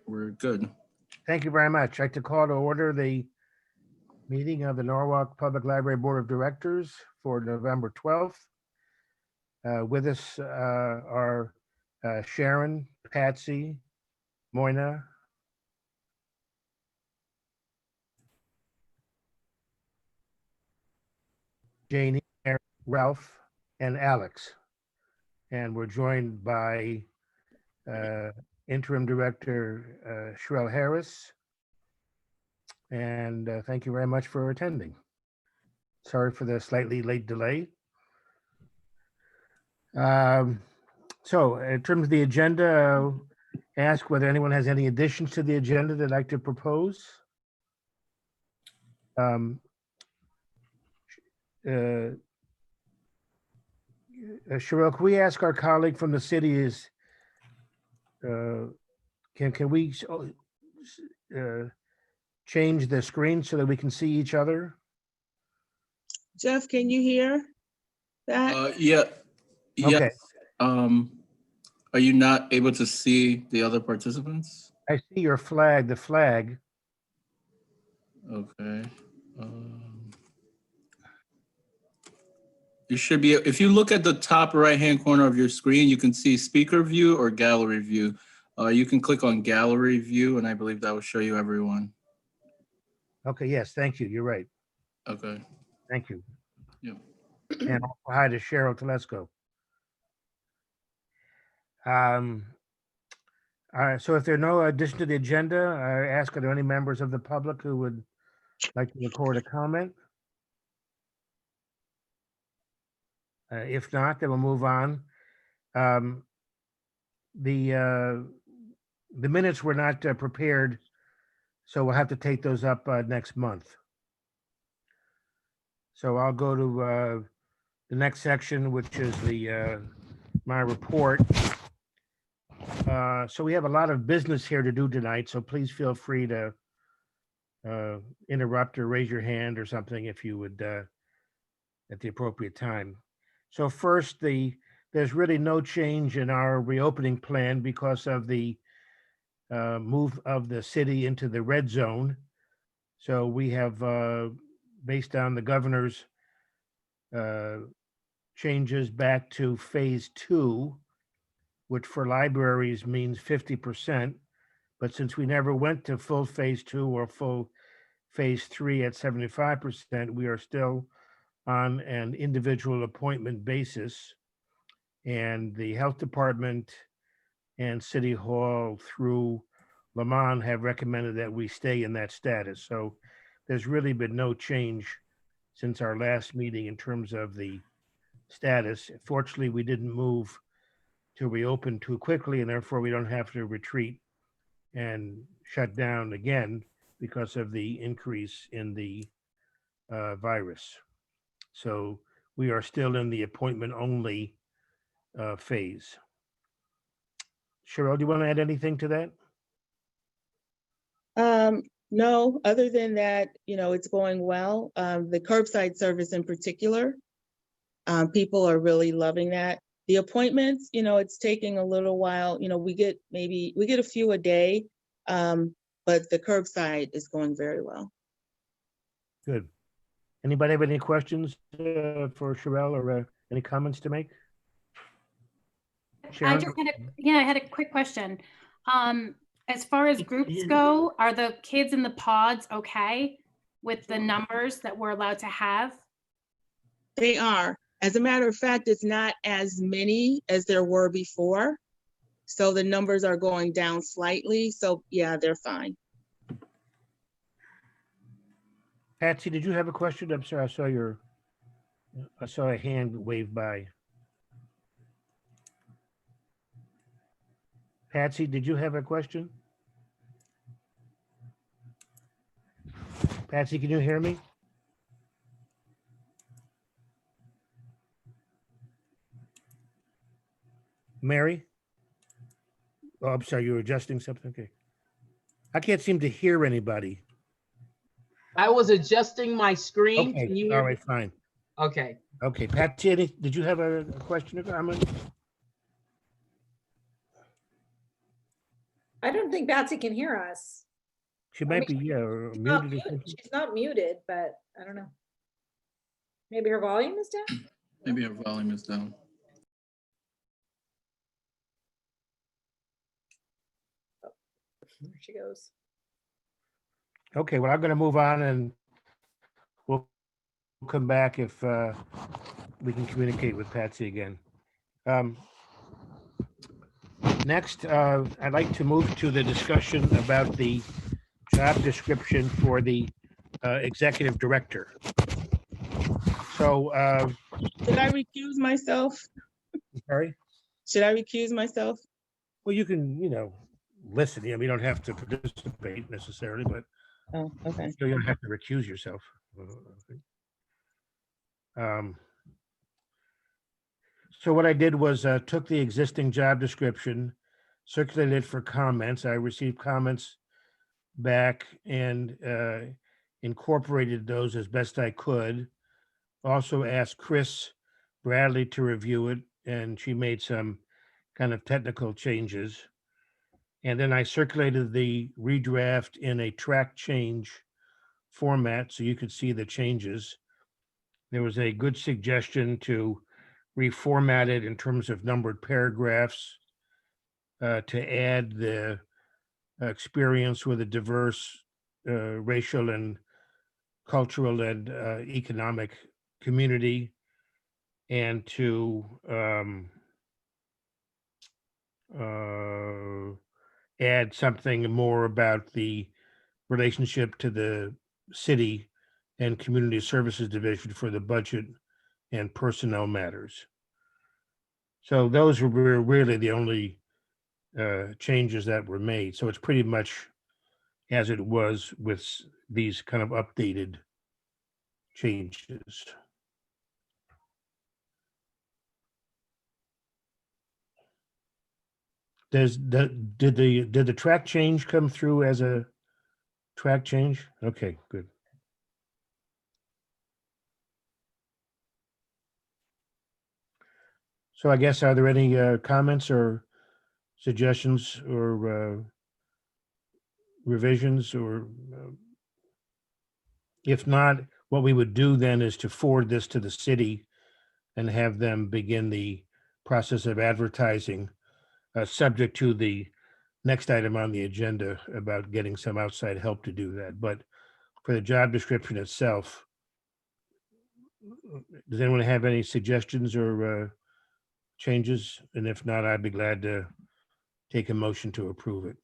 we're good. Thank you very much. I'd like to call to order the meeting of the Norwalk Public Library Board of Directors for November 12th. With us are Sharon, Patsy, Moyna, Janie, Ralph, and Alex. And we're joined by Interim Director Sherelle Harris. And thank you very much for attending. Sorry for the slightly late delay. So in terms of the agenda, I'll ask whether anyone has any additions to the agenda they'd like to propose. Sherelle, can we ask our colleague from the city can we change the screen so that we can see each other? Jeff, can you hear that? Yeah. Okay. Are you not able to see the other participants? I see your flag, the flag. Okay. You should be, if you look at the top right-hand corner of your screen, you can see speaker view or gallery view. You can click on gallery view, and I believe that will show you everyone. Okay, yes, thank you. You're right. Okay. Thank you. Yep. And also hi to Cheryl Telesco. All right, so if there are no addition to the agenda, I ask, are there any members of the public who would like to record a comment? If not, then we'll move on. The minutes were not prepared, so we'll have to take those up next month. So I'll go to the next section, which is the my report. So we have a lot of business here to do tonight, so please feel free to interrupt or raise your hand or something if you would at the appropriate time. So first, there's really no change in our reopening plan because of the move of the city into the red zone. So we have, based on the governor's changes back to phase 2, which for libraries means 50%. But since we never went to full phase 2 or full phase 3 at 75%, we are still on an individual appointment basis. And the health department and City Hall through Lamont have recommended that we stay in that status. So there's really been no change since our last meeting in terms of the status. Fortunately, we didn't move to reopen too quickly, and therefore we don't have to retreat and shut down again because of the increase in the virus. So we are still in the appointment only phase. Cheryl, do you want to add anything to that? No, other than that, it's going well. The curbside service in particular, people are really loving that. The appointments, it's taking a little while. We get a few a day, but the curbside is going very well. Good. Anybody have any questions for Sherelle or any comments to make? Sharon? I had a quick question. As far as groups go, are the kids in the pods okay with the numbers that we're allowed to have? They are. As a matter of fact, it's not as many as there were before. So the numbers are going down slightly. So yeah, they're fine. Patsy, did you have a question? I'm sorry, I saw a hand wave by. Patsy, did you have a question? Patsy, can you hear me? Mary? Oh, I'm sorry, you were adjusting something? Okay. I can't seem to hear anybody. I was adjusting my screen. Okay, Can you all hear right, me? fine. Okay. Okay, Patsy, did you have a question or comment? I don't think Betsy can hear us. She I might be, mean, yeah, or She's not muted or something. She's not muted, but I don't know. Maybe her volume is down? Maybe our volume is down. There she goes. Okay, well, I'm gonna move on and we'll come back if we can communicate with Patsy again. Next, I'd like to move to the discussion about the job description for the executive director. So, Should I recuse myself? sorry, Should I recuse myself? well, you can, listen. I mean, you don't have to participate necessarily, but Oh, okay. you don't have to recuse yourself. So what I did was took the existing job description, circulated it for comments. I received comments back and incorporated those as best I could. Also asked Chris Bradley to review it, and she made some kind of technical changes. And then I circulated the redraft in a track change format so you could see the changes. There was a good suggestion to reformat it in terms of numbered paragraphs, to add the experience with a diverse racial and cultural and economic community, and to add something more about the relationship to the city and community services division for the budget and personnel matters. So those were really the only changes that were made. So it's pretty much as it was with these kind of updated changes. Did the track change come through as a track change? Okay, good. So I guess, are there any comments or suggestions or revisions, or if not, what we would do then is to forward this to the city and have them begin the process of advertising, subject to the next item on the agenda about getting some outside help to do that. But for the job description itself, does anyone have any suggestions or changes? And if not, I'd be glad to take a motion to approve it.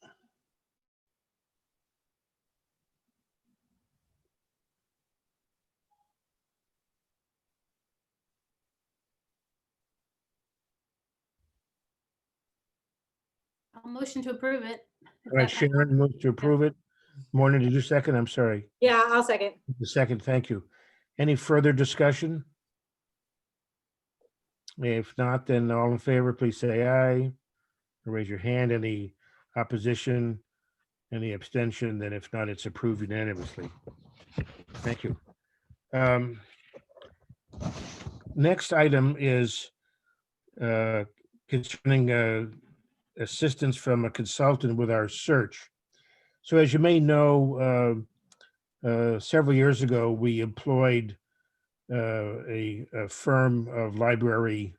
I'll motion to approve it. if All right, that- Sharon moves to approve it. Morning, did you second? I'm sorry. Yeah, I'll second. The second, thank you. Any further discussion? If not, then all in favor, please say aye. Raise your hand. Any opposition? Any abstention? Then if not, it's approved unanimously. Thank you. Next item is concerning assistance from a consultant with our search. So as you may know, several years ago, we employed a firm of library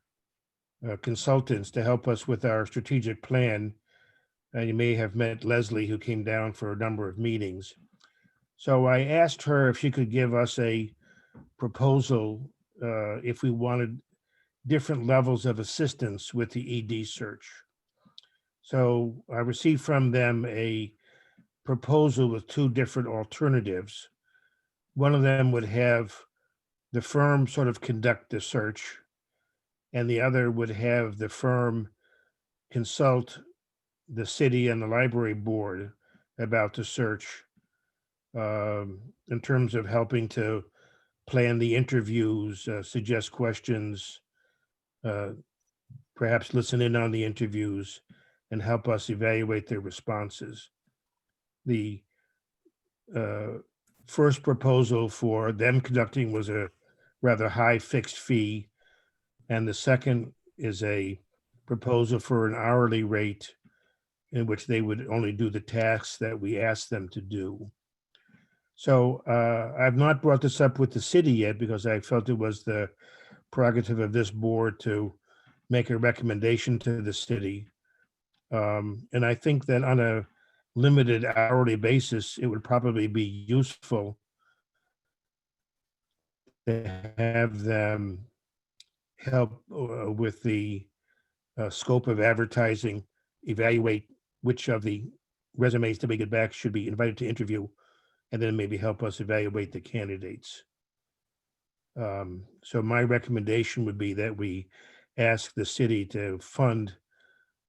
consultants to help us with our strategic plan. You may have met Leslie, who came down for a number of meetings. So I asked her if she could give us a proposal if we wanted different levels of assistance with the ED search. So I received from them a proposal with two different alternatives. One of them would have the firm sort of conduct the search, and the other would have the firm consult the city and the library board about the search, in terms of helping to plan the interviews, suggest questions, perhaps listen in on the interviews, and help us evaluate their responses. The first proposal for them conducting was a rather high fixed fee, and the second is a proposal for an hourly rate in which they would only do the tasks that we asked them to do. So I've not brought this up with the city yet because I felt it was the prerogative of this board to make a recommendation to the city. And I think that on a limited hourly basis, it would probably be useful to have them help with the scope of advertising, evaluate which of the resumes that we get back should be invited to interview, and then maybe help us evaluate the candidates. So my recommendation would be that we ask the city to fund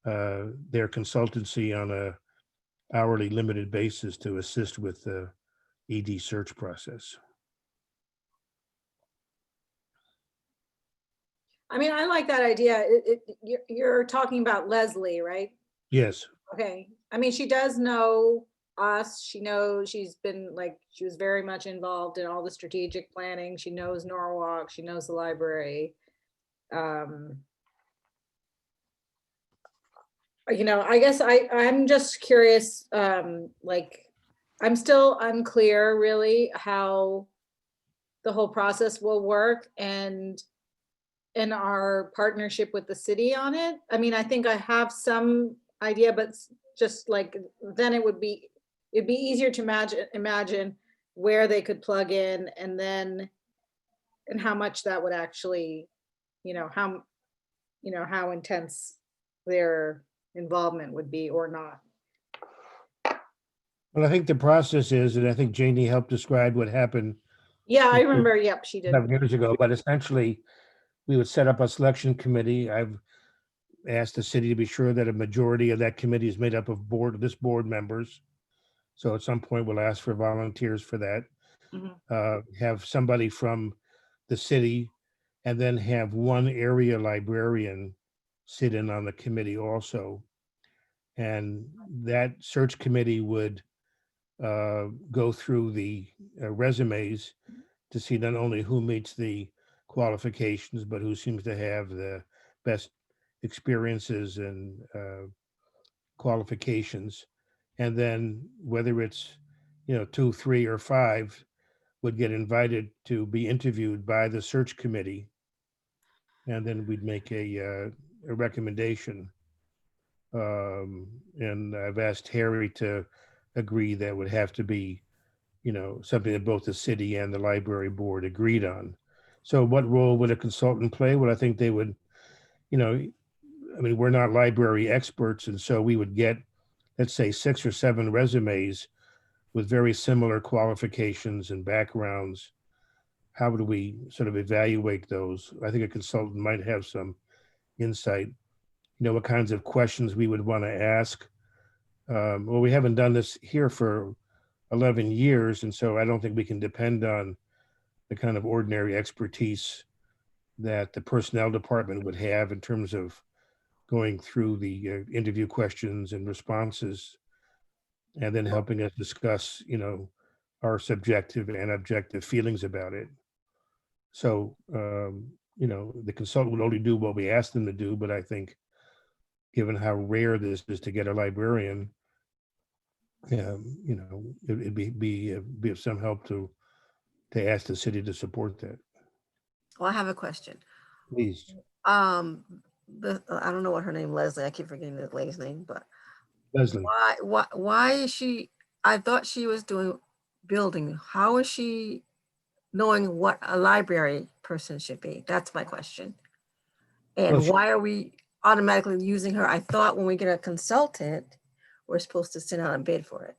their consultancy on a hourly limited basis to assist with the ED search process. I mean, I like that idea. You're talking about Leslie, right? Yes, Okay. I mean, she does know us. She knows, she was very much involved in all the strategic planning. She knows Norwalk. She knows the library. I guess I'm just curious, like, I'm still unclear really how the whole process will work and our partnership with the city on it. I mean, I think I have some idea, but just like, then it'd be easier to imagine where they could plug in and how much that would actually, how intense their involvement would be or not. well, I think the process is, and I think Janie helped describe what happened Yeah, I remember. Yep, she did. 11 years ago, but essentially we would set up a selection committee. I've asked the city to be sure that a majority of that committee is made up of this board members. So at some point we'll ask for volunteers for that. Have somebody from the city, and then have one area librarian sit in on the committee also. And that search committee would go through the resumes to see not only who meets the qualifications, but who seems to have the best experiences and qualifications. And then whether it's, 2, 3, or 5 would get invited to be interviewed by the search committee. And then we'd make a recommendation. And I've asked Harry to agree that would have to be, something that both the city and the library board agreed on. So what role would a consultant play? Well, I think they would, we're not library experts, and so we would get, let's say, 6 or 7 resumes with very similar qualifications and backgrounds. How would we sort of evaluate those? I think a consultant might have some insight, what kinds of questions we would want to ask. Well, we haven't done this here for 11 years, and so I don't think we can depend on the kind of ordinary expertise that the personnel department would have in terms of going through the interview questions and responses, and then helping us discuss, our subjective and objective feelings about it. So, the consultant would only do what we asked them to do, but I think given how rare this is to get a librarian, it'd be of some help to ask the city to support that. Well, I have a question. Please. I don't know what her name, Leslie. I keep forgetting the lady's name, but Leslie. why is she? I thought she was doing building. How is she knowing what a library person should be? That's my question. And why are we automatically using her? I thought when we get a consultant, we're supposed to send out a bid for it.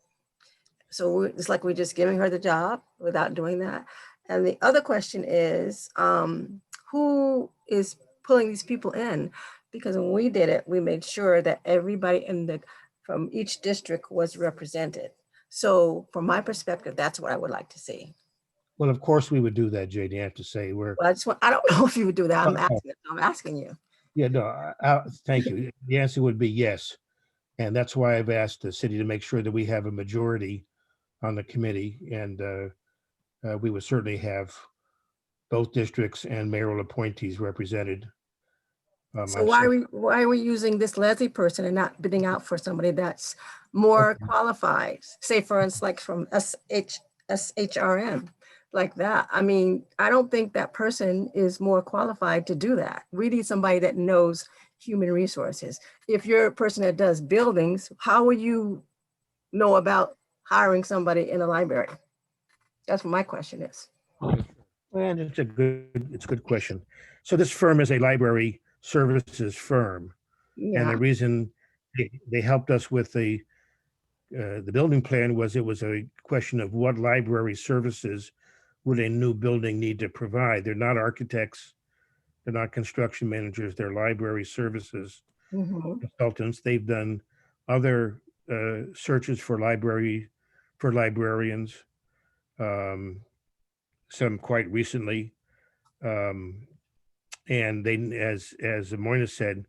So it's like we're just giving her the job without doing that. And the other question is, who is pulling these people in? Because when we did it, we made sure that everybody from each district was represented. So from my perspective, that's what I would like to see. Well, of course we would do that, JD. I have to say, I don't know if you would do that. I'm asking you. Yeah, no, thank you. The answer would be yes. And that's why I've asked the city to make sure that we have a majority on the committee. And we would certainly have both districts and mayoral appointees represented. So why are we using this Leslie person and not bidding out for somebody that's more qualified? Say for instance, like from SHRM, like that. I mean, I don't think that person is more qualified to do that. We need somebody that knows human resources. If you're a person that does buildings, how will you know about hiring somebody in a library? That's what my question is. And it's a good question. So this firm is a library services firm. And Yeah, the reason they helped us with the building plan was it was a question of what library services would a new building need to provide. They're not architects, they're not construction managers, they're library services mhm. consultants. They've done other searches for librarians, some quite recently. And they, as Moina said,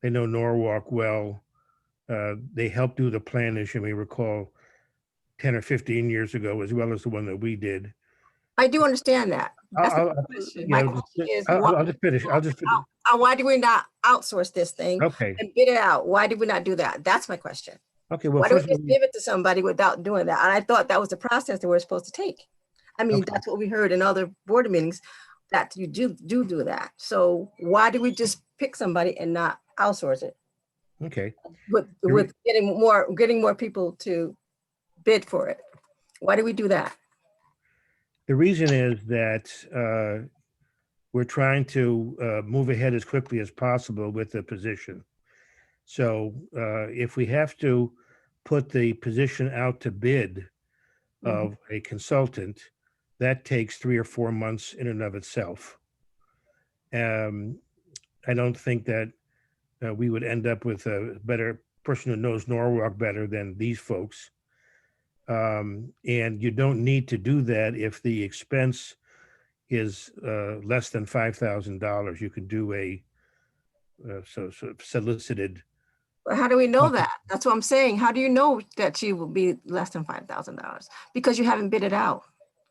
they know Norwalk well. They helped do the plan, as you may recall, 10 or 15 years ago, as well as the one that we did. I do understand that. That's I'll, the I'll- question. you My know, question is, I'll just finish. why do we not outsource this thing Okay. and bid it out? Why did we not do that? That's my question. Okay. Well, Why do we first, just give it to somebody without doing that? And I thought that was the process that we're supposed to take. I mean, Okay. that's what we heard in other board meetings, that you do that. So why do we just pick somebody and not outsource it okay. with getting more people to bid for it? Why do we do that? The reason is that we're trying to move ahead as quickly as possible with the position. So if we have to put the position out to bid of a consultant, that takes 3 or 4 months in and of itself. I don't think that we would end up with a better person who knows Norwalk better than these folks. And you don't need to do that if the expense is less than $5,000. You can do a solicited. But how do we know that? That's what I'm saying. How do you know that she will be less than $5,000? Because you haven't bid it out.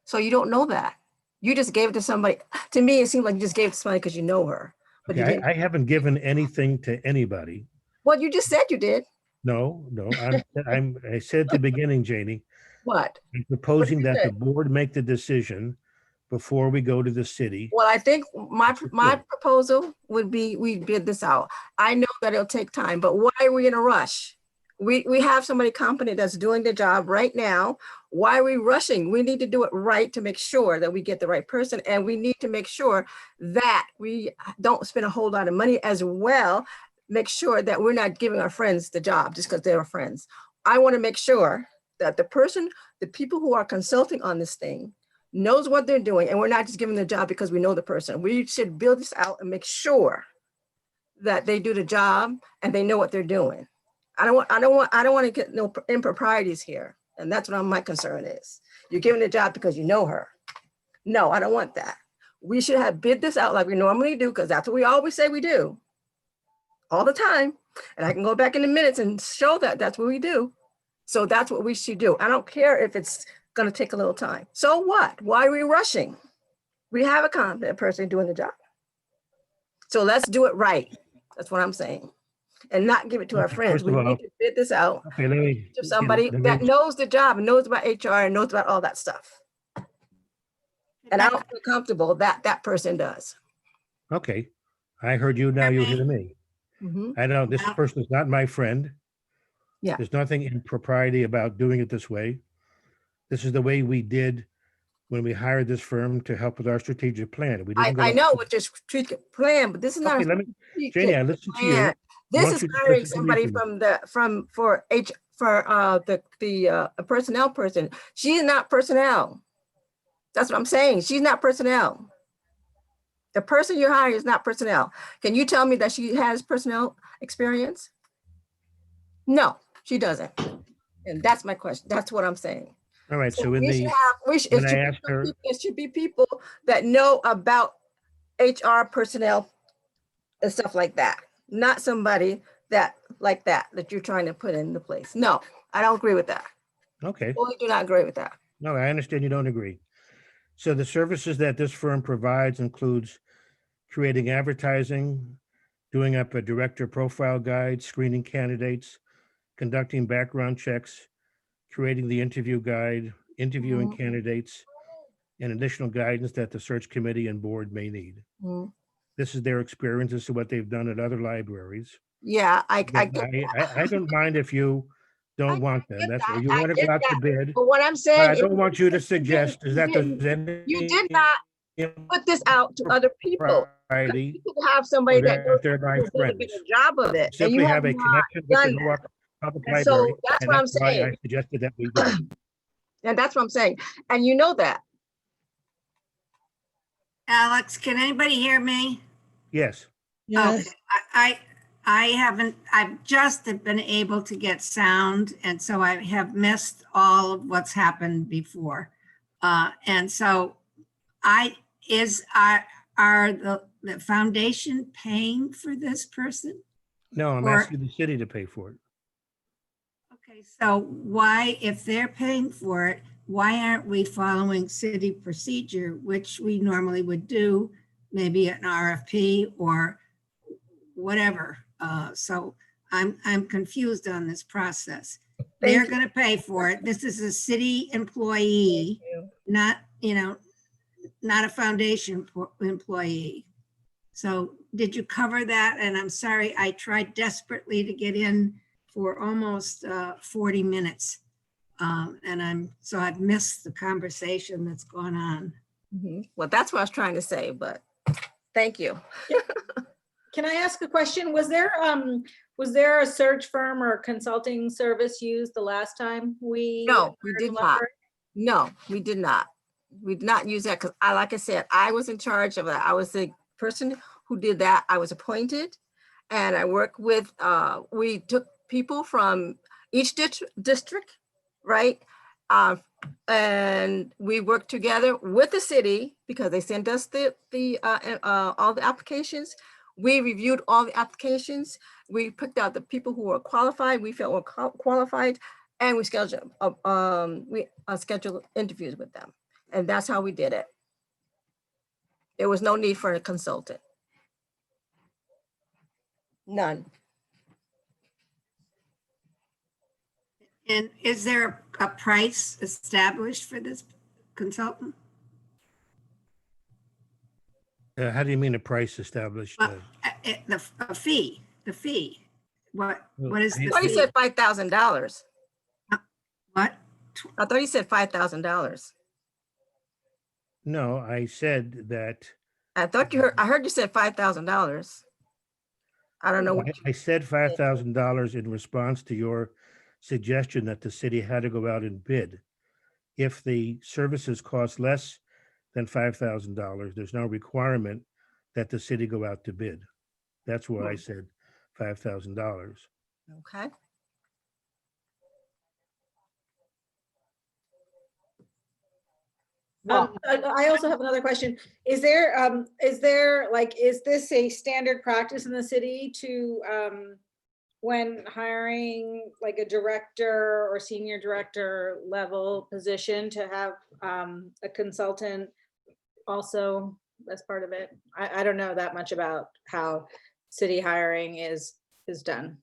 So you don't know that. You just gave it to somebody. To me, it seemed like you just gave it to somebody because you know her. But you Okay, didn't. I haven't given anything to anybody. Well, you just said you did. No. I said at the beginning, Janie, What? I'm proposing you that the say? board make the decision before we go to the city. Well, I think my Support. proposal would be we bid this out. I know that it'll take time, but why are we in a rush? We have somebody competent that's doing the job right now. Why are we rushing? We need to do it right to make sure that we get the right person, and we need to make sure that we don't spend a whole lot of money as well. Make sure that we're not giving our friends the job just because they're our friends. I want to make sure that the people who are consulting on this thing knows what they're doing, and we're not just giving the job because we know the person. We should build this out and make sure that they do the job and they know what they're doing. I don't want to get no improprieties here, and that's what my concern is. You're giving the job because you know her. No, I don't want that. We should have bid this out like we normally do, because that's what we always say we do all the time. And I can go back in the minutes and show that that's what we do. So that's what we should do. I don't care if it's going to take a little time. So what? Why are we rushing? We have a competent person doing the job. So let's do it right. That's what I'm saying. And not give it to our friends. First We of all, need to bid this out okay, let me to somebody that knows the job and knows about HR and knows about all that stuff. And I don't feel comfortable that that person does. Okay, I heard you, now you hear me. Mhm. I know this person is not my friend. Yeah. There's nothing impropriety about doing it this way. This is the way we did when we hired this firm to help with our strategic plan. We didn't go. I know what your strategic plan, but this is not Okay, a let me, strategic Janie, I listened to you. plan. This Why is don't you hiring listen to me somebody first? for a personnel person. She's not personnel. That's what I'm saying. She's not personnel. The person you're hiring is not personnel. Can you tell me that she has personnel experience? No, she doesn't. And that's my question. That's what I'm saying. All right, so in we should the, have, when I asked her, it should be people that know about HR personnel and stuff like that. Not somebody that you're trying to put into place. No, I don't agree with that. okay, Totally do not agree with that. no, I understand you don't agree. So the services that this firm provides includes creating advertising, doing up a director profile guide, screening candidates, conducting background checks, creating the interview guide, interviewing Mhm. candidates, and additional guidance that the search committee and board may need. Mhm. This is their experience. This is what they've done at other libraries. Yeah, I But get, I don't mind if you I don't want them. get That's what that. you I want to get go out to that. bid. But what I'm But saying I is don't want you to you suggest is that there's you did any not put this out to other people. impropriety You could have or somebody that knows that they're my who did a friends. better job of it, and Simply you have have a not connection with the done that. Newark Public And Library, so that's and what I'm that's why I saying. suggested that we do. And that's what I'm saying. And you know that. Alex, can anybody hear me? Yes. Yes. Okay, I haven't, I've just been able to get sound, and so I have missed all of what's happened before. And so are the foundation paying for this person? No, I'm Or- asking the city to pay for it. Okay, so why, if they're paying for it, why aren't we following city procedure, which we normally would do, maybe an RFP or whatever? So I'm confused on this process. They're Thank you. gonna pay for it. This is a city employee, not, not a foundation employee. So did you cover that? And I'm sorry, I tried desperately to get in for almost 40 minutes. And so I've missed the conversation that's gone on. Mhm. Well, that's what I was trying to say, but thank you. Can I ask a question? Was there a search firm or consulting service used the last time we? No, we hired a did not. library? No, we did not. We did not use that because like I said, I was in charge of that. I was the person who did that. I was appointed and I worked with, we took people from each district, right? And we worked together with the city because they sent us all the applications. We reviewed all the applications. We picked out the people who were qualified, we felt were qualified, and we scheduled interviews with them. And that's how we did it. There was no need for a consultant. None. And is there a price established for this consultant? How do you mean a price established? Well, a fee, the fee. What is I the I thought he fee? said $5,000. What? I thought he said $5,000. No, I said that. I thought I heard you said $5,000. I don't know. I said $5,000 in response to your suggestion that the city had to go out and bid. If the services cost less than $5,000, there's no requirement that the city go out to bid. That's why I said $5,000. Okay. I also have another question. Is this a standard practice in the city to, when hiring like a director or senior director level position to have a consultant also as part of it? I don't know that much about how city hiring is done.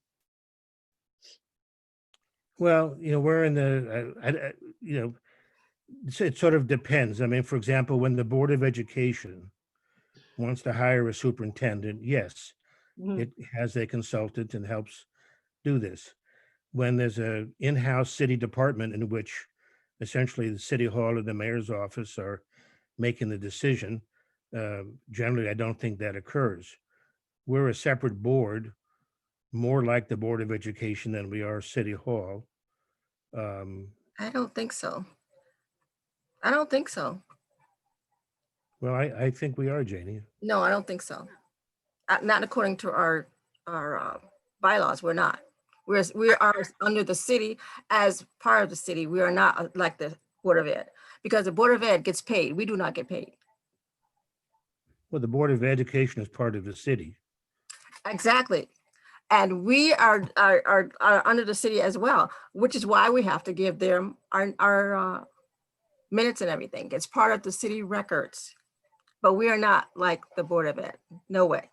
Well, we're in it sort of depends. I mean, for example, when the Board of Education wants to hire a superintendent, yes, Mhm. it has a consultant and helps do this. When there's an in-house city department in which essentially the city hall or the mayor's office are making the decision, generally, I don't think that occurs. We're a separate board, more like the Board of Education than we are City Hall. I don't think so. I don't think so. Well, I think we are, Janie. No, I don't think so. Not according to our bylaws. We're not. We are under the city as part of the city. We are not like the Board of Ed because the Board of Ed gets paid. We do not get paid. Well, the Board of Education is part of the city. Exactly. And we are under the city as well, which is why we have to give them our minutes and everything. It's part of the city records, but we are not like the Board of Ed. No way.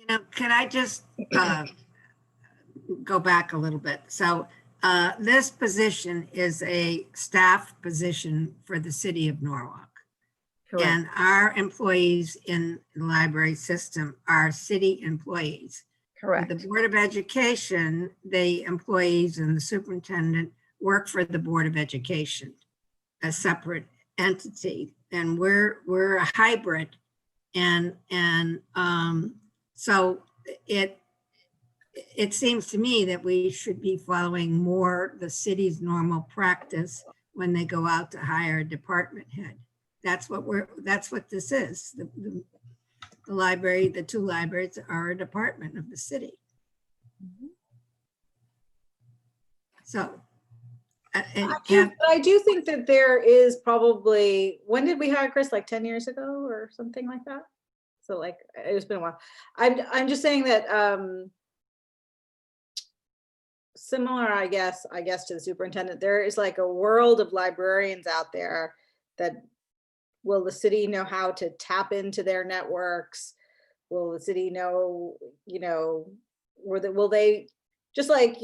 Can I just go back a little bit? So this position is a staff position for the city of Norwalk. Correct. And our employees in the library system are city employees. Correct. The Board of Education, the employees and the superintendent work for the Board of Education, a separate entity. And we're a hybrid. And so it seems to me that we should be following more the city's normal practice when they go out to hire a department head. That's what this is. The library, the two libraries are a department of the city. So. I do think that there is probably, when did we hire Chris? Like 10 years ago or something like that? So like, it's been a while. I'm just saying that similar, I guess to the superintendent, there is like a world of librarians out there that will the city know how to tap into their networks? Will the city know, will they, just like,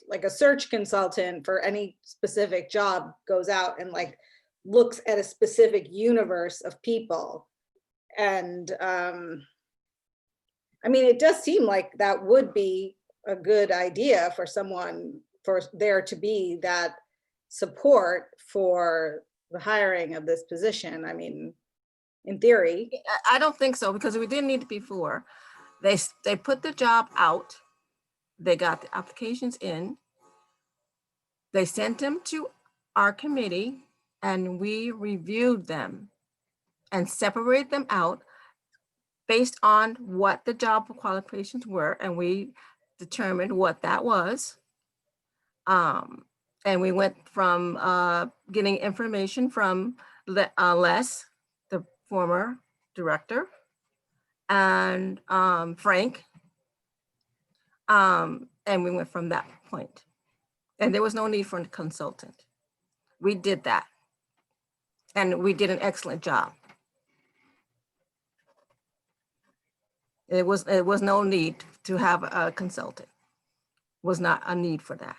like a search consultant for any specific job goes out and like looks at a specific universe of people. And I mean, it does seem like that would be a good idea for someone, for there to be that support for the hiring of this position. I mean, in theory. I don't think so, because we didn't need it before. They put the job out. They got the applications in. They sent them to our committee and we reviewed them and separated them out based on what the job qualifications were. And we determined what that was. And we went from getting information from Les, the former director, and Frank. And we went from that point. And there was no need for a consultant. We did that. And we did an excellent job. It was no need to have a consultant. Was not a need for that.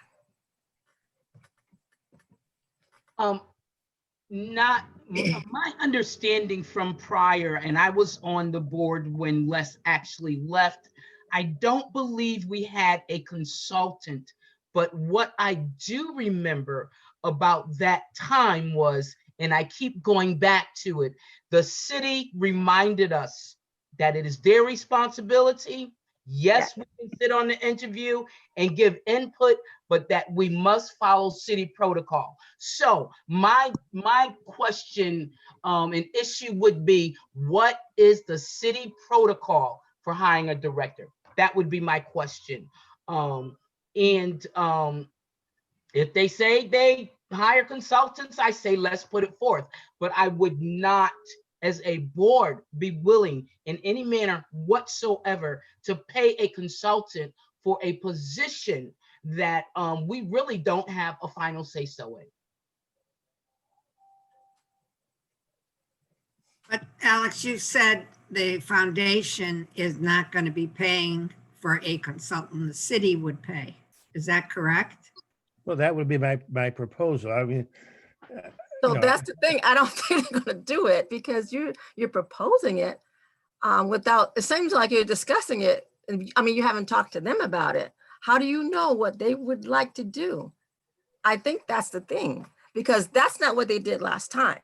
Not my understanding from prior, and I was on the board when Les actually left. I don't believe we had a consultant, but what I do remember about that time was, and I keep going back to it, the city reminded us that it is their responsibility. Yes, we can sit on the interview and give input, but that we must follow city protocol. So my question and issue would be, what is the city protocol for hiring a director? That would be my question. If they say they hire consultants, I say let's put it forth. But I would not, as a board, be willing in any manner whatsoever to pay a consultant for a position that we really don't have a final say so in. But Alex, you said the foundation is not going to be paying for a consultant. The city would pay. Is that correct? Well, that would be my proposal. I mean, So that's the thing. I don't think they're going to do it because you're proposing it without, it seems like you're discussing it. I mean, you haven't talked to them about it. How do you know what they would like to do? I think that's the thing, because that's not what they did last time.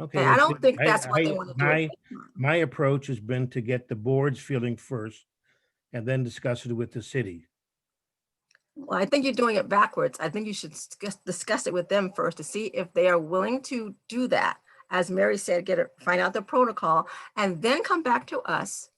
okay. And I don't think that's what they want to do. My approach has been to get the board's feeling first and then discuss it with the city. Well, I think you're doing it backwards. I think you should discuss it with them first to see if they are willing to do that. As Mary said, find out the protocol and then come back to us.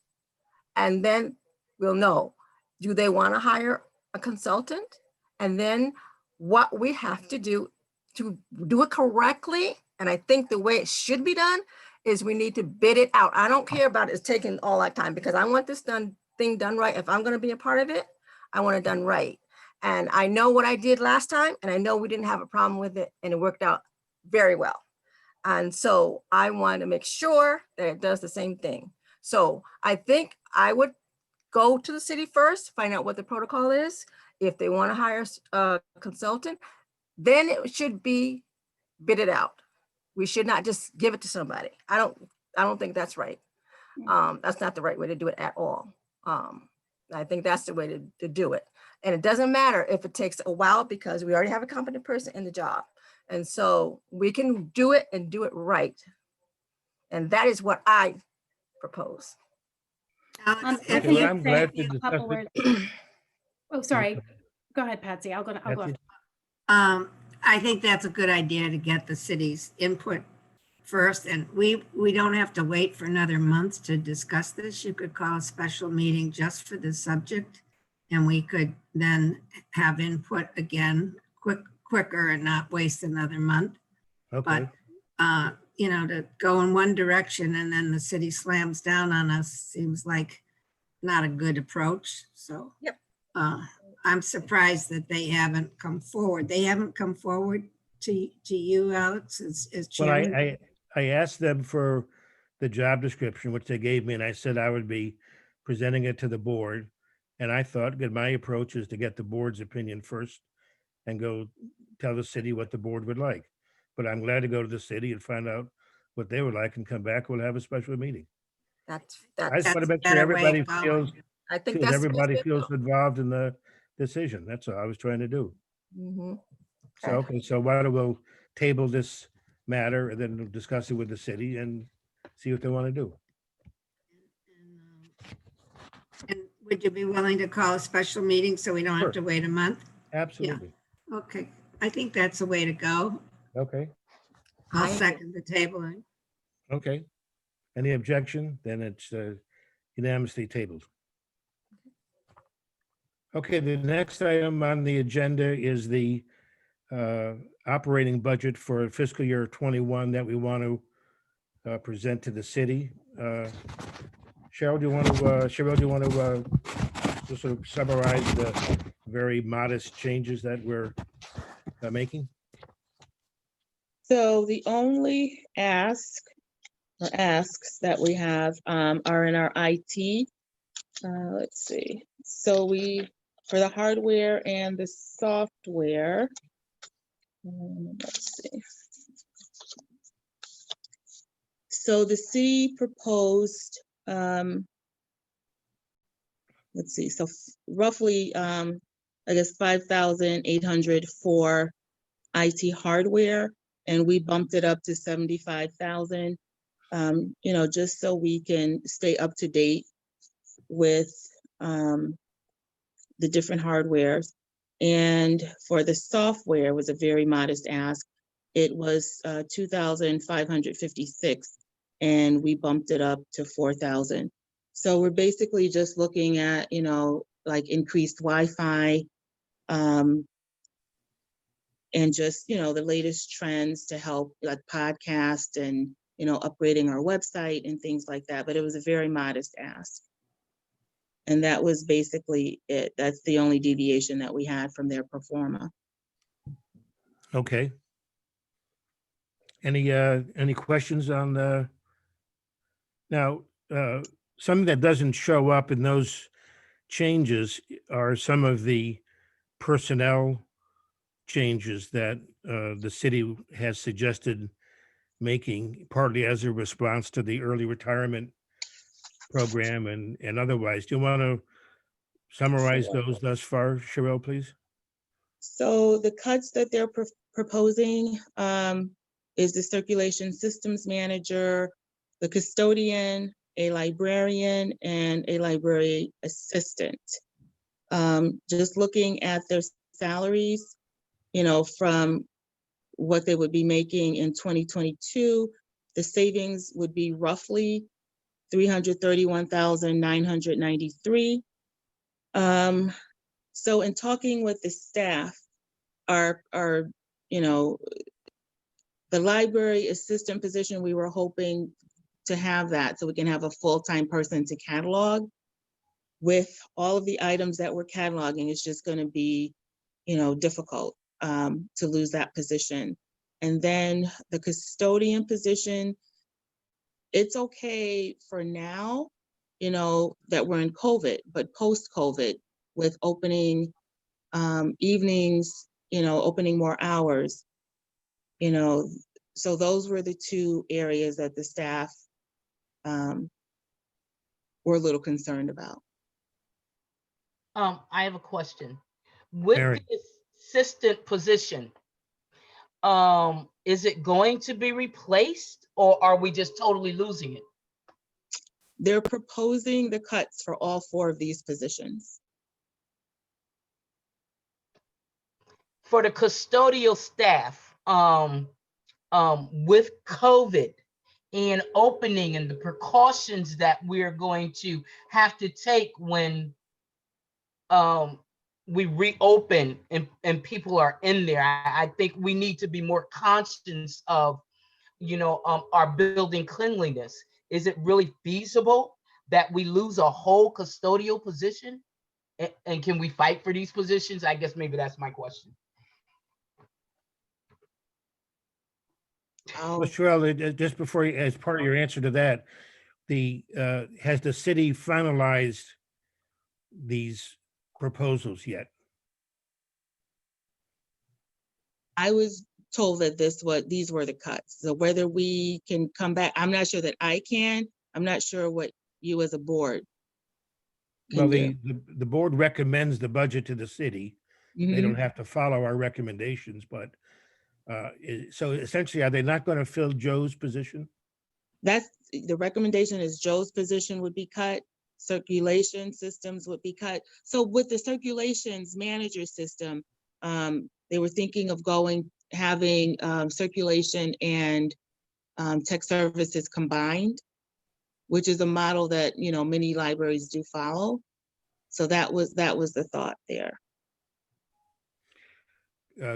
And then we'll know, do they want to hire a consultant? And then what we have to do it correctly. And I think the way it should be done is we need to bid it out. I don't care about it taking all that time, because I want this thing done right. If I'm going to be a part of it, I want it done right. And I know what I did last time, and I know we didn't have a problem with it, and it worked out very well. And so I want to make sure that it does the same thing. So I think I would go to the city first, find out what the protocol is. If they want to hire a consultant, then it should be bidded out. We should not just give it to somebody. I don't think that's right. That's not the right way to do it at all. I think that's the way to do it. And it doesn't matter if it takes a while because we already have a competent person in the job. And so we can do it and do it right. And that is what I propose. Alex, I if can Well, you- I'm just glad say to a couple discuss words. Oh, sorry. Go ahead, Patsy. I'll go. Patsy? I think that's a good idea to get the city's input first, and we don't have to wait for another month to discuss this. You could call a special meeting just for this subject, and we could then have input again quicker and not waste another month. Okay, You know, to go in one direction and then the city slams down on us seems like not a good approach. So Yep. I'm surprised that they haven't come forward. They haven't come forward to you, Alex, as well, chairman. I asked them for the job description, which they gave me, and I said I would be presenting it to the board. And I thought that my approach is to get the board's opinion first and go tell the city what the board would like. But I'm glad to go to the city and find out what they would like and come back. We'll have a special meeting. I just want to That's make a sure better way everybody of going. feels, I think feels that's the best everybody way to feels go. involved in the decision. That's all I was trying to do. Mhm. So, Okay. okay, so why don't we table this matter and then we'll discuss it with the city and see what they want to do. And would you be willing to call a special meeting so we don't have Sure. to wait a month? Absolutely. Okay, I think that's the way to go. Okay, I'll I agree. second the tabling. okay. Any objection? Then it's unanimously tabled. Okay, the next item on the agenda is the operating budget for fiscal year 21 that we want to present to the city. Cheryl, do you want to just sort of summarize the very modest changes that we're making? So the only asks that we have are in our IT. Let's see. So for the hardware and the software, let's see. So the city proposed, let's see, so roughly, I guess 5,800 for IT hardware, and we bumped it up to 75,000. You know, just so we can stay up to date with the different hardwares. And for the software was a very modest ask. It was 2,556, and we bumped it up to 4,000. So we're basically just looking at, you know, like increased Wi-Fi, and just, you know, the latest trends to help like podcast and, you know, upgrading our website and things like that. But it was a very modest ask. And that was basically it. That's the only deviation that we had from their pro forma. Okay. Any questions on the, now, something that doesn't show up in those changes are some of the personnel changes that the city has suggested making, partly as a response to the early retirement program and otherwise. Do you want to summarize Sure. those thus far, Cheryl, please? So the cuts that they're proposing is the circulation systems manager, the custodian, a librarian, and a library assistant. Just looking at their salaries, you know, from what they would be making in 2022, the savings would be roughly 331,993. So in talking with the staff, our, you know, the library assistant position, we were hoping to have that so we can have a full-time person to catalog. With all of the items that we're cataloging, it's just going to be, you know, difficult to lose that position. And then the custodian position, it's okay for now, that were in COVID, but post-COVID with opening evenings, opening more hours, so those were the two areas that the staff were a little concerned about. I have a question. With Mary. the assistant position, is it going to be replaced or are we just totally losing it? They're proposing the cuts for all 4 of these positions. For the custodial staff, with COVID and opening and the precautions that we're going to have to take when we reopen and people are in there, I think we need to be more conscious of, our building cleanliness. Is it really feasible that we lose a whole custodial position? And can we fight for these positions? I guess maybe that's my question. Well, Sherelle, just before, as part of your answer to that, has the city finalized these proposals yet? I was told that these were the cuts. So whether we can come back, I'm not sure that I can. I'm not sure what you as a board Well, can do. the board recommends the budget to the city. They Mhm. don't have to follow our recommendations, but so essentially, are they not going to fill Joe's position? That's the recommendation is Joe's position would be cut, circulation systems would be cut. So with the circulations manager system, they were thinking of having circulation and tech services combined, which is a model that many libraries do follow. So that was the thought there.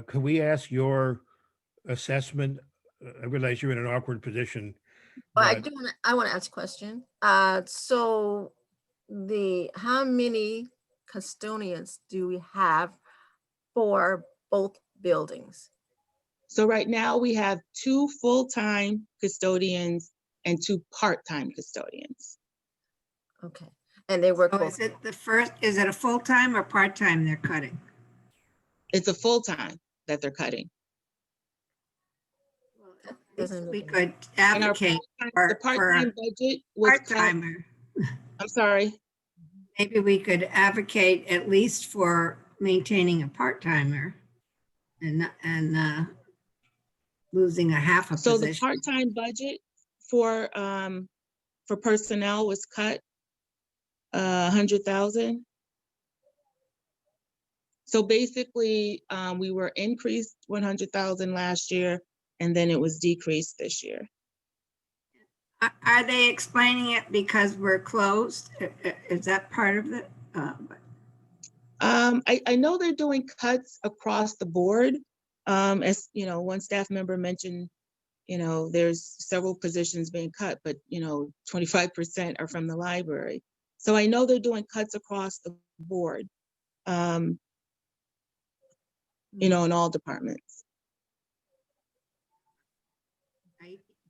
Could we ask your assessment? I realize you're in an awkward position. Well, but I want to ask a question. So how many custodians do we have for both buildings? So right now we have 2 full-time custodians and 2 part-time custodians. Okay, and they work So both. is it a full-time or part-time they're cutting? It's a full-time that they're cutting. At Doesn't least we make could And our advocate the for part-time budget was cut. part-timer. I'm sorry. Maybe we could advocate at least for maintaining a part-timer and losing a half a So the position. part-time budget for personnel was cut 100,000. So basically, we were increased 100,000 last year, and then it was decreased this year. Are they explaining it because we're closed? Is that part of it? I know they're doing cuts across the board. As one staff member mentioned, there's several positions being cut, but 25% are from the library. So I know they're doing cuts across the board, in all departments.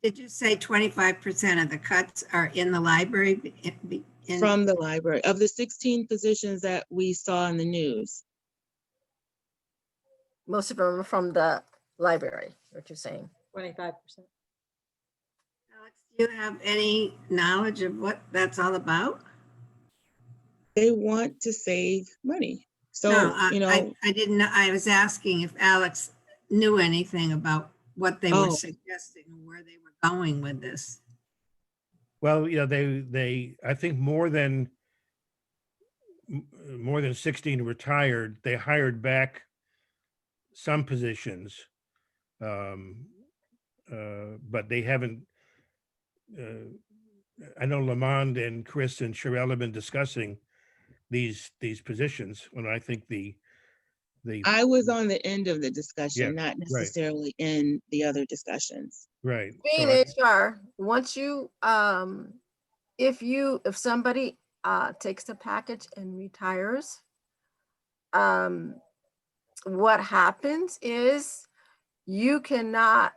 Did you say 25% of the cuts are in the library? From the library, of the 16 positions that we saw in the news. Most of them are from the library, what you're saying. 25%. Alex, do you have any knowledge of what that's all about? They want to save money. So, No, I didn't know. I was asking if Alex knew anything about what they were suggesting or where they were going with this. Well, they I think more than 16 retired. They hired back some positions, but they haven't. I know Lamond and Chris and Sherelle have been discussing these positions. When I think I was on the end of the discussion, Yeah, not right. necessarily in the other discussions. right. Being HR, once you, if somebody takes the package and retires, what happens is you cannot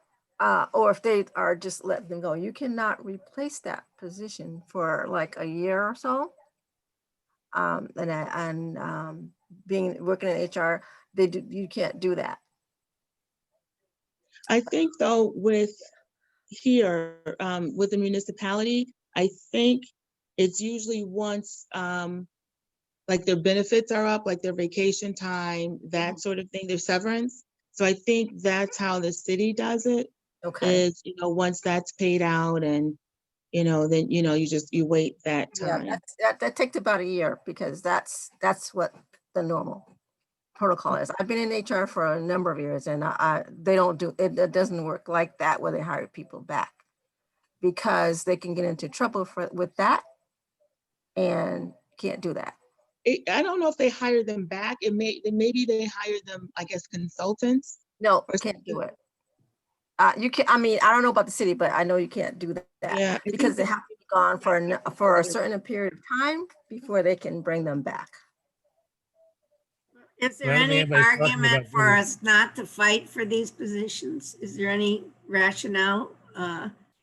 or if they are just letting them go, you cannot replace that position for like a year or so. Being working in HR, you can't do that. I think though with here, with the municipality, I think it's usually once, like their benefits are up, like their vacation time, that sort of thing, their severance. So I think that's how the city does it, Okay. is, once that's paid out and, then, you wait that Yeah, time. that takes about a year because that's what the normal protocol is. I've been in HR for a number of years and they don't do it. It doesn't work like that where they hire people back because they can get into trouble with that and can't do that. I don't know if they hire them back. Maybe they hire them, I guess, consultants. No, Or can't do it. You can. I mean, I don't know about the city, but I know you can't do that Yeah, I because they think have to be gone for a certain period of time before they can bring them back. Is there Well, any everybody's talking argument about for doing- us not to fight for these positions? Is there any rationale,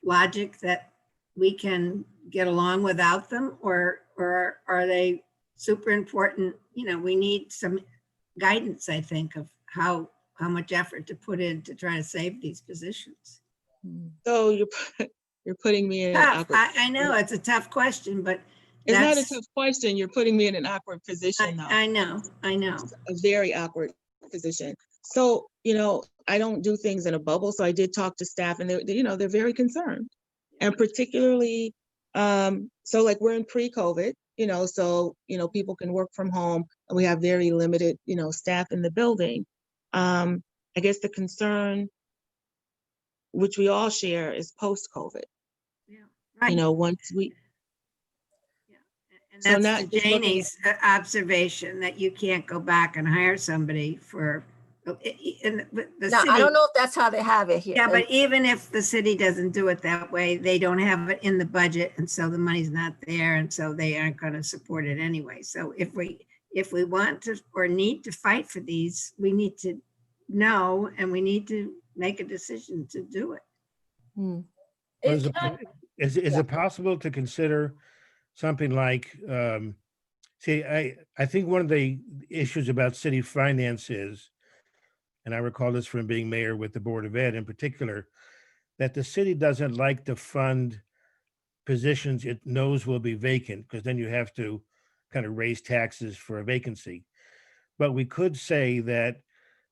logic that we can get along without them? Or are they super important? We need some guidance, I think, of how much effort to put in to try to save these positions. so. You're putting me in an Tough. awkward. I know it's a tough question, but It's not a that's, tough question. You're putting me in an awkward position, though. I know. A very awkward position. So, I don't do things in a bubble. So I did talk to staff and they're very concerned. And particularly, so like we're in pre-COVID, so, people can work from home and we have very limited, staff in the building. I guess the concern, which we all share, is post-COVID. Right. Once we, And So that's not to just looking Janie's observation that you can't go back and hire somebody for, in the Now, city. I don't know if that's how they have it here. Yeah, but even if the city doesn't do it that way, they don't have it in the budget, and so the money's not there, and so they aren't going to support it anyway. So if we want to or need to fight for these, we need to know, and we need to make a decision to do it. Hmm. Well, It Is can- it- is it possible to consider something like, see, I think one of the issues about city finance is, and I recall this from being mayor with the Board of Ed in particular, that the city doesn't like to fund positions it knows will be vacant, because then you have to kind of raise taxes for a vacancy. But we could say that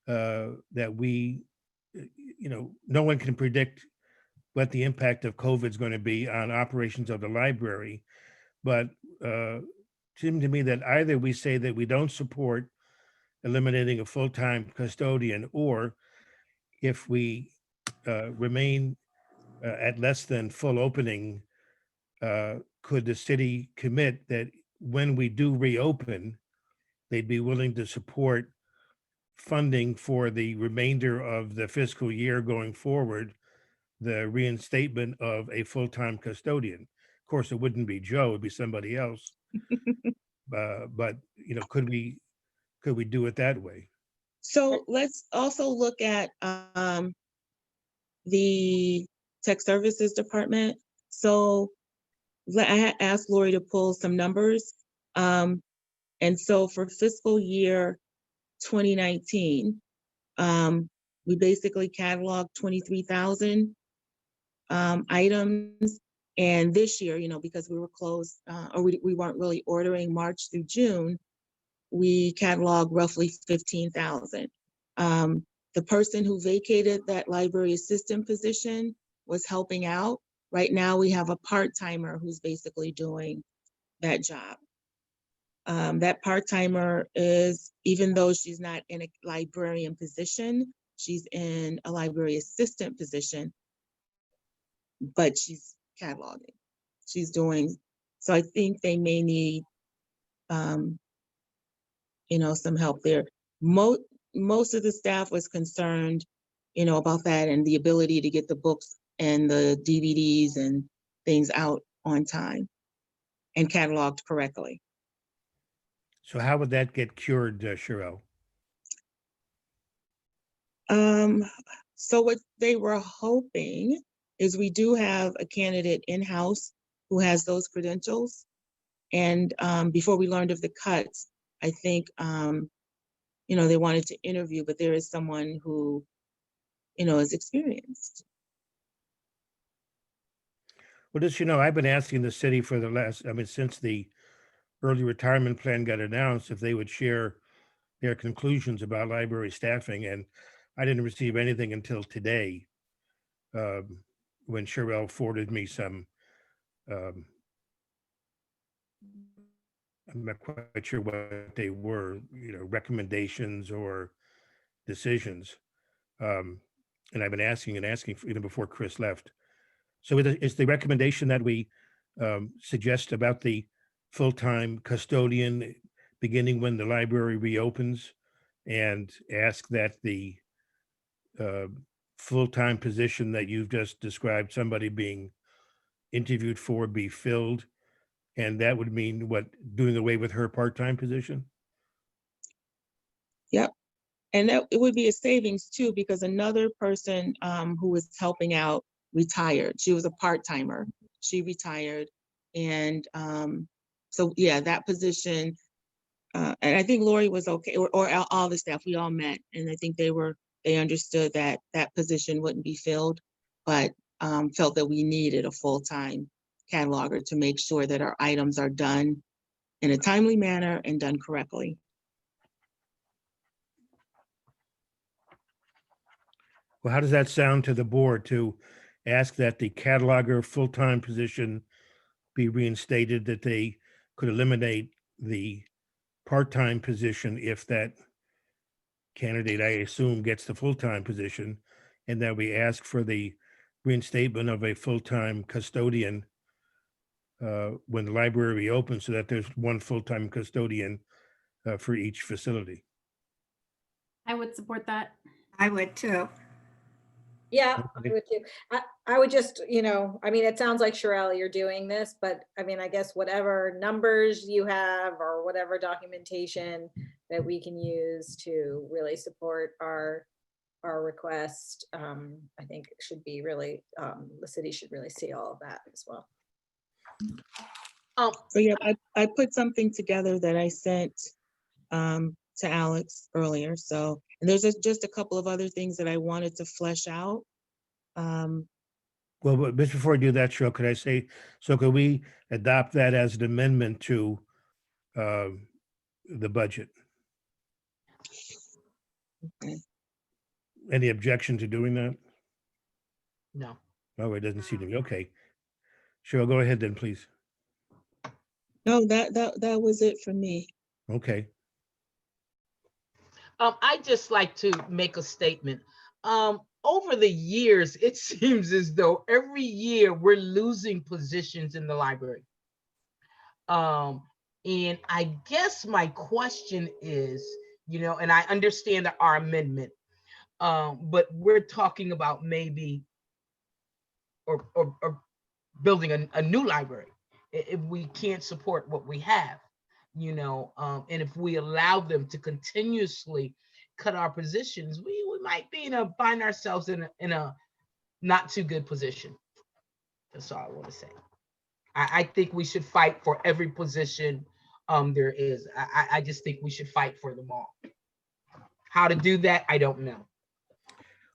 that we, no one can predict what the impact of COVID is going to be on operations of the library. But it seemed to me that either we say that we don't support eliminating a full-time custodian, or if we remain at less than full opening, could the city commit that when we do reopen, they'd be willing to support funding for the remainder of the fiscal year going forward, the reinstatement of a full-time custodian. Of course, it wouldn't be Joe, it'd be somebody else. But could we do it that way? So let's also look at the tech services department. So I had asked Lori to pull some numbers. And so for fiscal year 2019, we basically cataloged 23,000 items. And this year, because we were closed, or we weren't really ordering March through June, we cataloged roughly 15,000. The person who vacated that library assistant position was helping out. Right now, we have a part-timer who's basically doing that job. That part-timer is, even though she's not in a librarian position, she's in a library assistant position, but she's cataloging. She's doing, so I think they may need, some help there. Most of the staff was concerned, about that and the ability to get the books and the DVDs and things out on time and cataloged correctly. So how would that get cured, Sherelle? So what they were hoping is we do have a candidate in-house who has those credentials. And before we learned of the cuts, I think, they wanted to interview, but there is someone who, is experienced. Well, just, I've been asking the city for the last, since the early retirement plan got announced, if they would share their conclusions about library staffing, and I didn't receive anything until today, when Sherelle forwarded me some, I'm not quite sure what they were, recommendations or decisions. And I've been asking and asking even before Chris left. So it's the recommendation that we suggest about the full-time custodian beginning when the library reopens, and ask that the full-time position that you've just described, somebody being interviewed for, be filled. And that would mean what, doing away with her part-time position? Yep. And that it would be a savings too, because another person who was helping out retired. She was a part-timer. She retired. And so, yeah, that position, and I think Lori was okay, or all the staff, we all met. And I think they understood that that position wouldn't be filled, but felt that we needed a full-time cataloger to make sure that our items are done in a timely manner and done correctly. Well, how does that sound to the board to ask that the cataloger full-time position be reinstated, that they could eliminate the part-time position if that candidate, I assume, gets the full-time position, and that we ask for the reinstatement of a full-time custodian when the library reopens, so that there's one full-time custodian for each facility? I would support that. I would too. Yeah, Okay. I would too. I would just, it sounds like Sherelle, you're doing this, but I guess whatever numbers you have or whatever documentation that we can use to really support our request, I think it should be really, the city should really see all of that as well. So yeah, I put something together that I sent to Alex earlier. So, and there's just a couple of other things that I wanted to flesh out. Well, but just before I do that, Cheryl, could I say, so could we adopt that as an amendment to the budget? Okay. Any objection to doing that? No. Oh, it doesn't seem to be. Okay. Cheryl, go ahead then, please. No, that was it for me. Okay. I just like to make a statement. Over the years, it seems as though every year we're losing positions in the library. And I guess my question is, and I understand our amendment, but we're talking about maybe or building a new library if we can't support what we have, and if we allow them to continuously cut our positions, we might find ourselves in a not too good position. That's all I want to say. I think we should fight for every position there is. I just think we should fight for them all. How to do that, I don't know.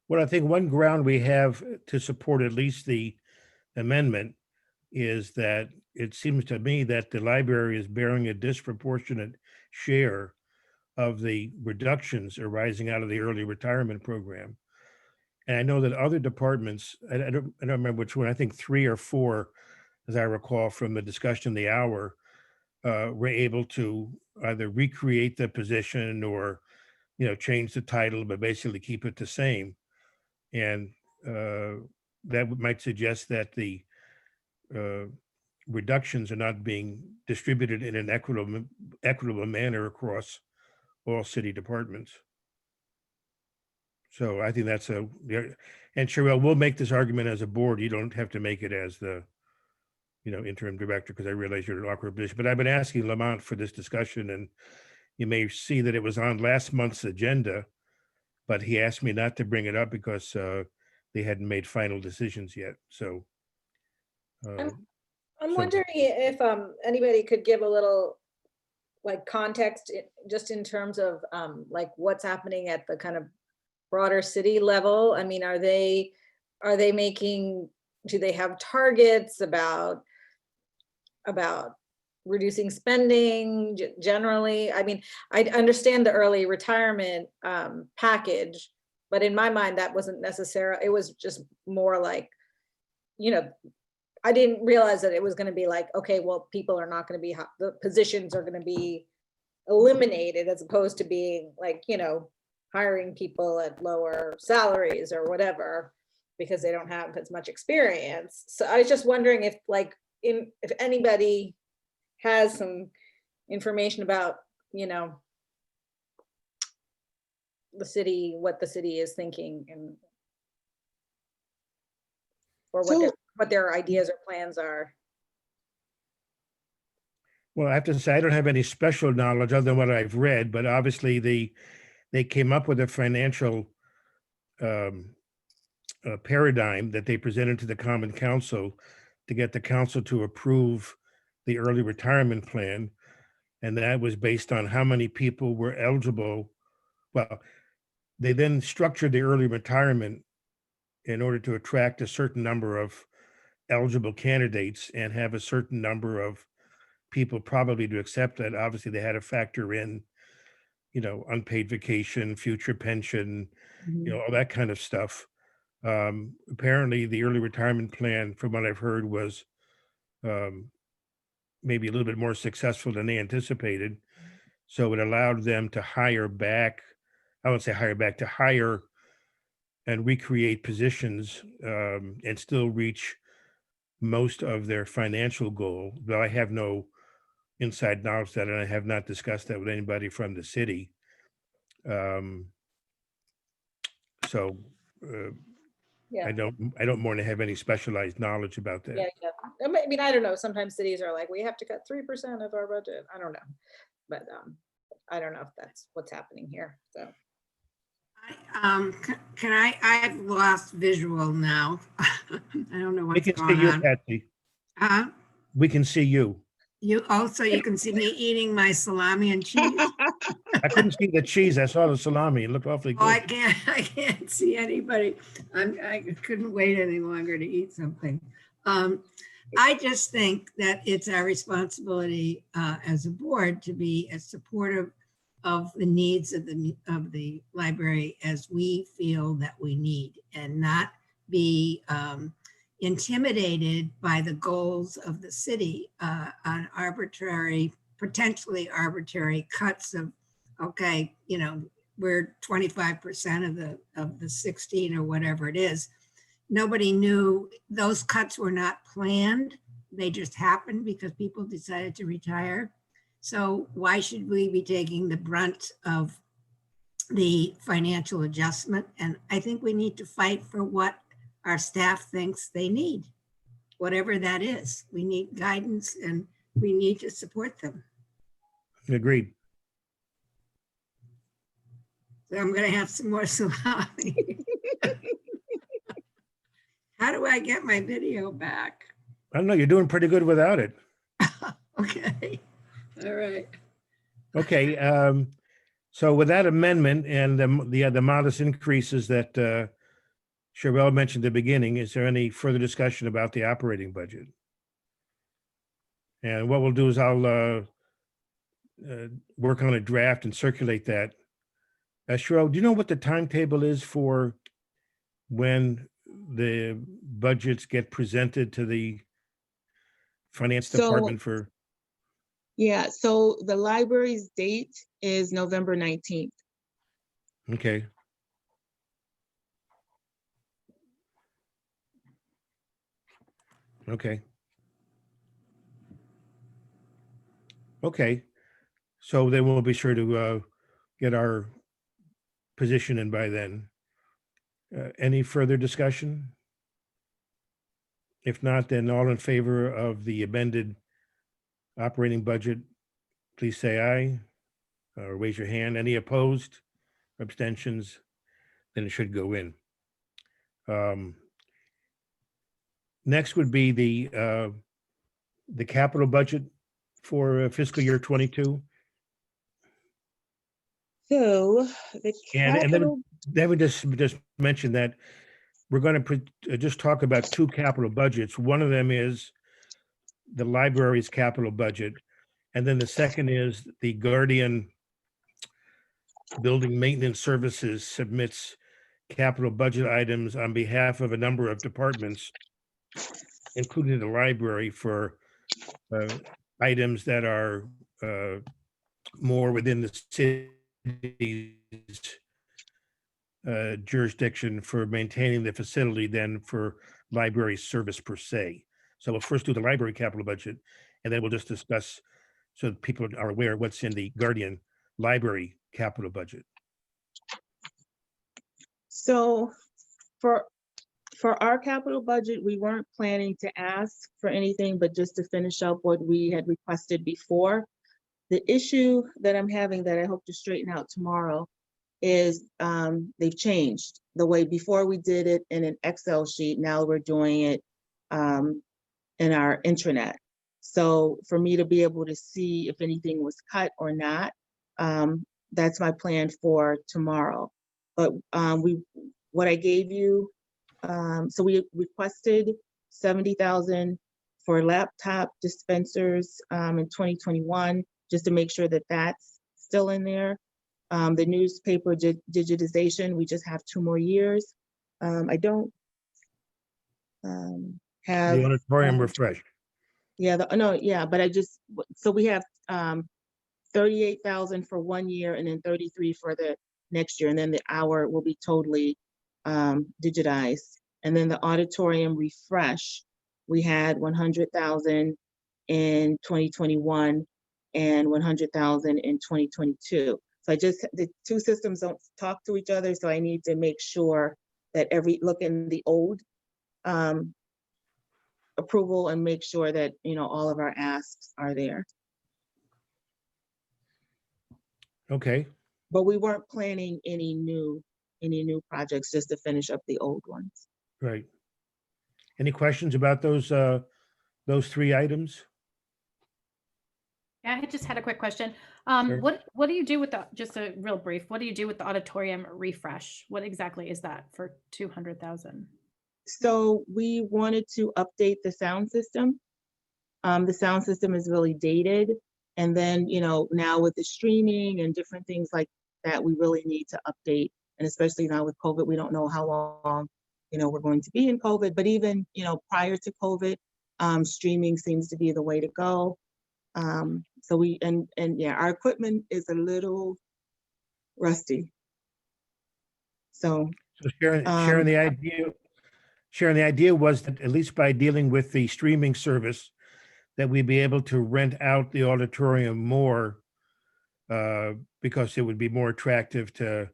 Well, I think one ground we have to support at least the amendment is that it seems to me that the library is bearing a disproportionate share of the reductions arising out of the early retirement program. And I know that other departments, I don't remember which one, I think 3 or 4, as I recall from the discussion in the hour, were able to either recreate the position or, change the title, but basically keep it the same. And that might suggest that the reductions are not being distributed in an equitable manner across all city departments. So I think that's and Sherelle, we'll make this argument as a board. You don't have to make it as the, interim director, because I realize you're in an awkward position. But I've been asking Lamont for this discussion, and you may see that it was on last month's agenda. but he asked me not to bring it up because they hadn't made final decisions yet. So I'm So- wondering if anybody could give a little like context just in terms of like what's happening at the kind of broader city level. I mean, are they making, do they have targets about reducing spending generally? I mean, I understand the early retirement package, but in my mind, that wasn't necessarily, it was just more like, you know, I didn't realize that it was going to be like, okay, well, people are not going to be, the positions are going to be eliminated as opposed to being like, you know, hiring people at lower salaries or whatever, because they don't have as much experience. So I was just wondering if like, if anybody has some information about, you know, the city, what the city is thinking and or So- what their ideas or plans are. Well, I have to say, I don't have any special knowledge other than what I've read, but obviously they came up with a financial paradigm that they presented to the Common Council to get the council to approve the early retirement plan. And that was based on how many people were eligible. Well, they then structured the early retirement in order to attract a certain number of eligible candidates and have a certain number of people probably to accept that. Obviously, they had to factor in, you know, unpaid vacation, future pension, you know, all that kind of stuff. Apparently, the early retirement plan, from what I've heard, was maybe a little bit more successful than they anticipated. So it allowed them to hire back, I would say hire back, to hire and recreate positions and still reach most of their financial goal, though I have no inside knowledge that, and I have not discussed that with anybody from the city. So Yeah. I don't more than have any specialized knowledge about that. Yeah, yeah. I mean, I don't know. Sometimes cities are like, we have to cut 3% of our budget. I don't know. But I don't know if that's what's happening here. So Can I've lost visual now. I don't know We what's can see going you, on. Patsy. Huh? We can see you. You also, you can see me eating my salami and cheese. I couldn't see the cheese. I saw the salami. It looked awfully Oh, I good. can't see anybody. I couldn't wait any longer to eat something. I just think that it's our responsibility as a board to be as supportive of the needs of the library as we feel that we need, and not be intimidated by the goals of the city on potentially arbitrary cuts of, okay, you know, we're 25% of the 16 or whatever it is. Nobody knew, those cuts were not planned. They just happened because people decided to retire. So why should we be taking the brunt of the financial adjustment? And I think we need to fight for what our staff thinks they need, whatever that is. We need guidance and we need to support them. Agreed. So I'm going to have some more salami. How do I get my video back? I don't know. You're doing pretty good without it. Okay. All right. Okay. So with that amendment and the modest increases that Sherelle mentioned at the beginning, is there any further discussion about the operating budget? And what we'll do is I'll work on a draft and circulate that. Sherelle, do you know what the timetable is for when the budgets get presented to the finance So- department for? Yeah, so the library's date is November 19th. Okay. Okay. Okay. So then we'll be sure to get our position in by then. Any further discussion? If not, then all in favor of the amended operating budget, please say aye or raise your hand. Any opposed? Abstentions? then it should go in. Next would be the capital budget for fiscal year 22. So the And capital, then we just mention that we're going to just talk about two capital budgets. One of them is the library's capital budget. And then the second is the Guardian Building Maintenance Services submits capital budget items on behalf of a number of departments, including the library, for items that are more within the city's jurisdiction for maintaining the facility than for library service per se. So we'll first do the library capital budget, and then we'll just discuss so that people are aware what's in the Guardian Library capital budget. so for our capital budget, we weren't planning to ask for anything, but just to finish up what we had requested before. The issue that I'm having that I hope to straighten out tomorrow is they've changed the way. Before we did it in an Excel sheet, now we're doing it in our intranet. So for me to be able to see if anything was cut or not, that's my plan for tomorrow. But what I gave you, so we requested 70,000 for laptop dispensers in 2021, just to make sure that that's still in there. The newspaper digitization, we just have 2 more years. I don't have The auditorium refreshed. yeah, but so we have 38,000 for 1 year and then 33 for the next year, and then the hour will be totally digitized. And then the auditorium refresh, we had 100,000 in 2021 and 100,000 in 2022. So the two systems don't talk to each other, so I need to make sure that look in the old approval and make sure that, all of our asks are there. Okay, But we weren't planning any new projects, just to finish up the old ones. right. Any questions about those 3 items? Yeah, I just had a quick question. Sure. What do you do with just a real brief, what do you do with the auditorium refresh? What exactly is that for 200,000? So we wanted to update the sound system. The sound system is really dated. And then, now with the streaming and different things like that, we really need to update. And especially now with COVID, we don't know how long, we're going to be in COVID. But even, prior to COVID, streaming seems to be the way to go. So our equipment is a little rusty. So Sharon, the idea was that at least by dealing with the streaming service, that we'd be able to rent out the auditorium more because it would be more attractive to,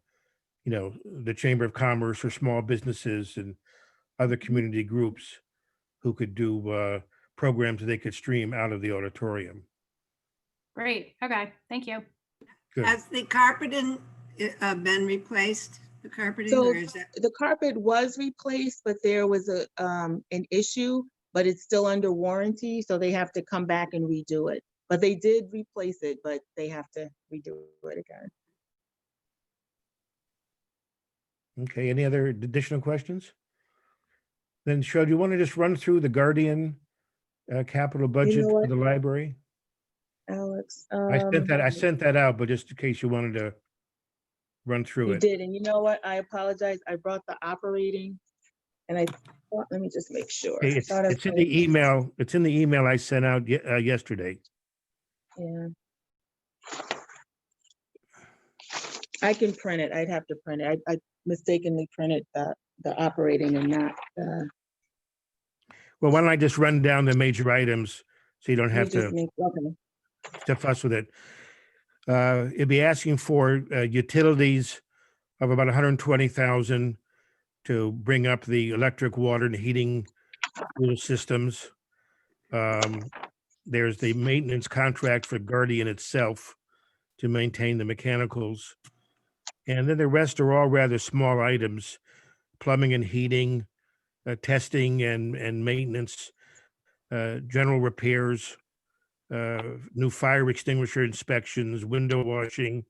the Chamber of Commerce or small businesses and other community groups who could do programs that they could stream out of the auditorium. Great. Okay. Thank you. Good. Has the carpeting been replaced? The carpeting, So or is that? the carpet was replaced, but there was an issue, but it's still under warranty, so they have to come back and redo it. But they did replace it, but they have to redo it again. Okay, any other additional questions? Then, Cheryl, do you want to just run through the Guardian capital budget for what? the library? Alex, I sent that out, but just in case you wanted to run through you it. did, and you know what? I apologize. I brought the operating, and let me just make sure. Okay, it's in the email. It's in the email I sent out yesterday. Yeah. I can print it. I'd have to print it. I mistakenly printed the operating and not the. Well, why don't I just run down the major items so you don't have to Okay. fuss with it. It'd be asking for utilities of about 120,000 to bring up the electric, water, and heating pool systems. There's the maintenance contract for Guardian itself to maintain the mechanicals And then the rest are all rather small items, plumbing and heating, testing and maintenance, general repairs, new fire extinguisher inspections, window washing,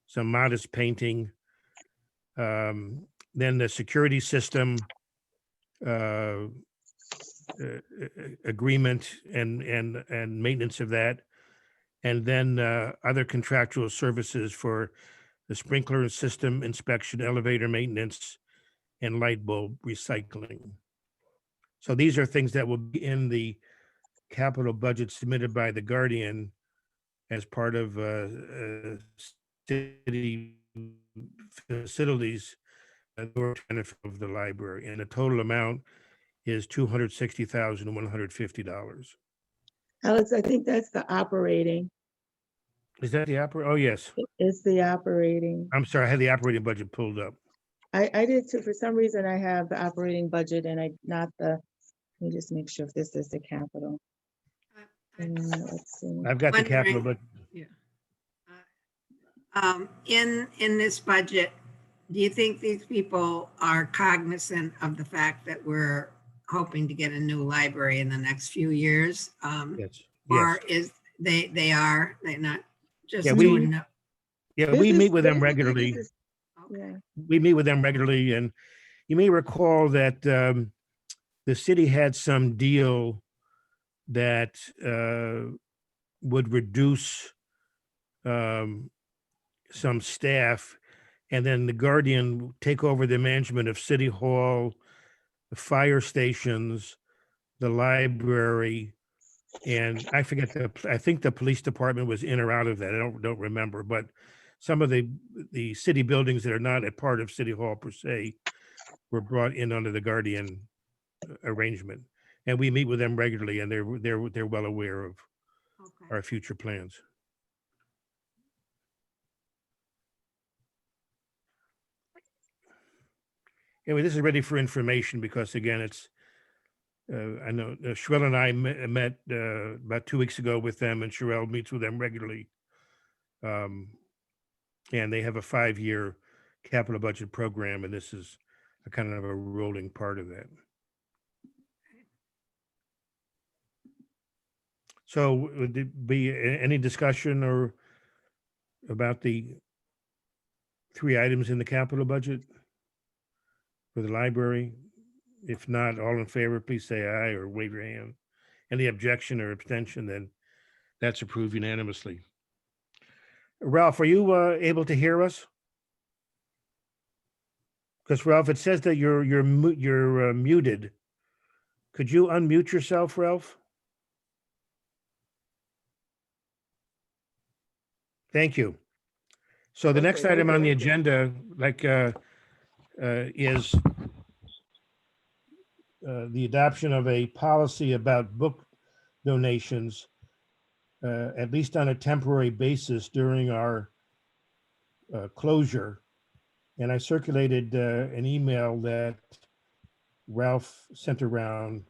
some modest painting. Then the security system agreement and maintenance of that. And then other contractual services for the sprinkler system inspection, elevator maintenance, and light bulb recycling. So these are things that will be in the capital budget submitted by the Guardian as part of city facilities of the library. And the total amount is $260,150. Alex, I think that's the operating. Is that the opera? Oh, yes. It's the operating. I'm sorry, I had the operating budget pulled up. I did too. For some reason, I have the operating budget and not the, let me just make sure if this is the capital. Let's see. I've got the capital, but In this budget, do you think these people are cognizant of the fact that we're hoping to get a new library in the next few years? yes. Or is they're not just Yeah, doing it? Yeah, This we is meet with them basically, regularly. yeah. We meet with them regularly, and you may recall that the city had some deal that would reduce some staff, and then the Guardian would take over the management of City Hall, the fire stations, the library, and I forget I think the police department was in or out of that. I don't remember, but some of the city buildings that are not a part of City Hall per se were brought in under the Guardian arrangement. And we meet with them regularly, and they're well aware of Okay. our future plans. Anyway, this is ready for information because again, it's I know Sherelle and I met about 2 weeks ago with them, and Sherelle meets with them regularly. And they have a 5-year capital budget program, and this is a kind of a rolling part of that. So would there be any discussion or about the 3 items in the capital budget for the library? If not, all in favor, please say aye or wave your hand. Any objection or abstention, then that's approved unanimously. Ralph, are you able to hear us? Because Ralph, it says that you're muted. Could you unmute yourself, Ralph? Thank you. So the next item on the agenda, is the adoption of a policy about book donations, at least on a temporary basis during our closure. And I circulated an email that Ralph sent around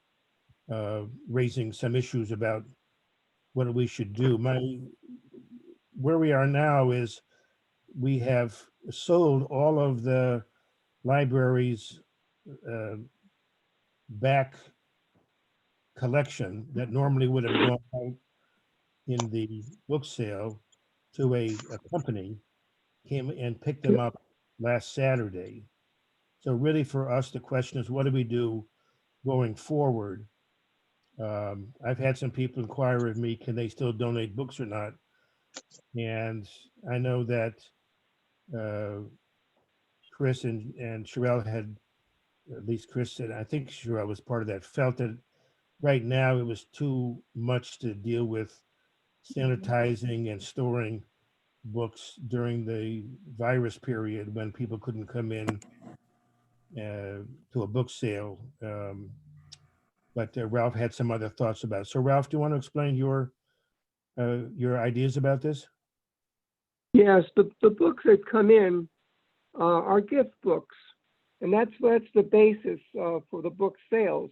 raising some issues about what we should do. Where we are now is we have sold all of the library's back collection that normally would have gone out in the book sale to a company, came and picked them up last Saturday. So really for us, the question is, what do we do going forward? I've had some people inquire of me, can they still donate books or not? And I know that Chris and Sherelle had, at least Chris said, I think Sherelle was part of that, felt that right now it was too much to deal with sanitizing and storing books during the virus period when people couldn't come in to a book sale. But Ralph had some other thoughts about it. So Ralph, do you want to explain your ideas about this? Yes, the books that come in are gift books, and that's the basis for the book sales.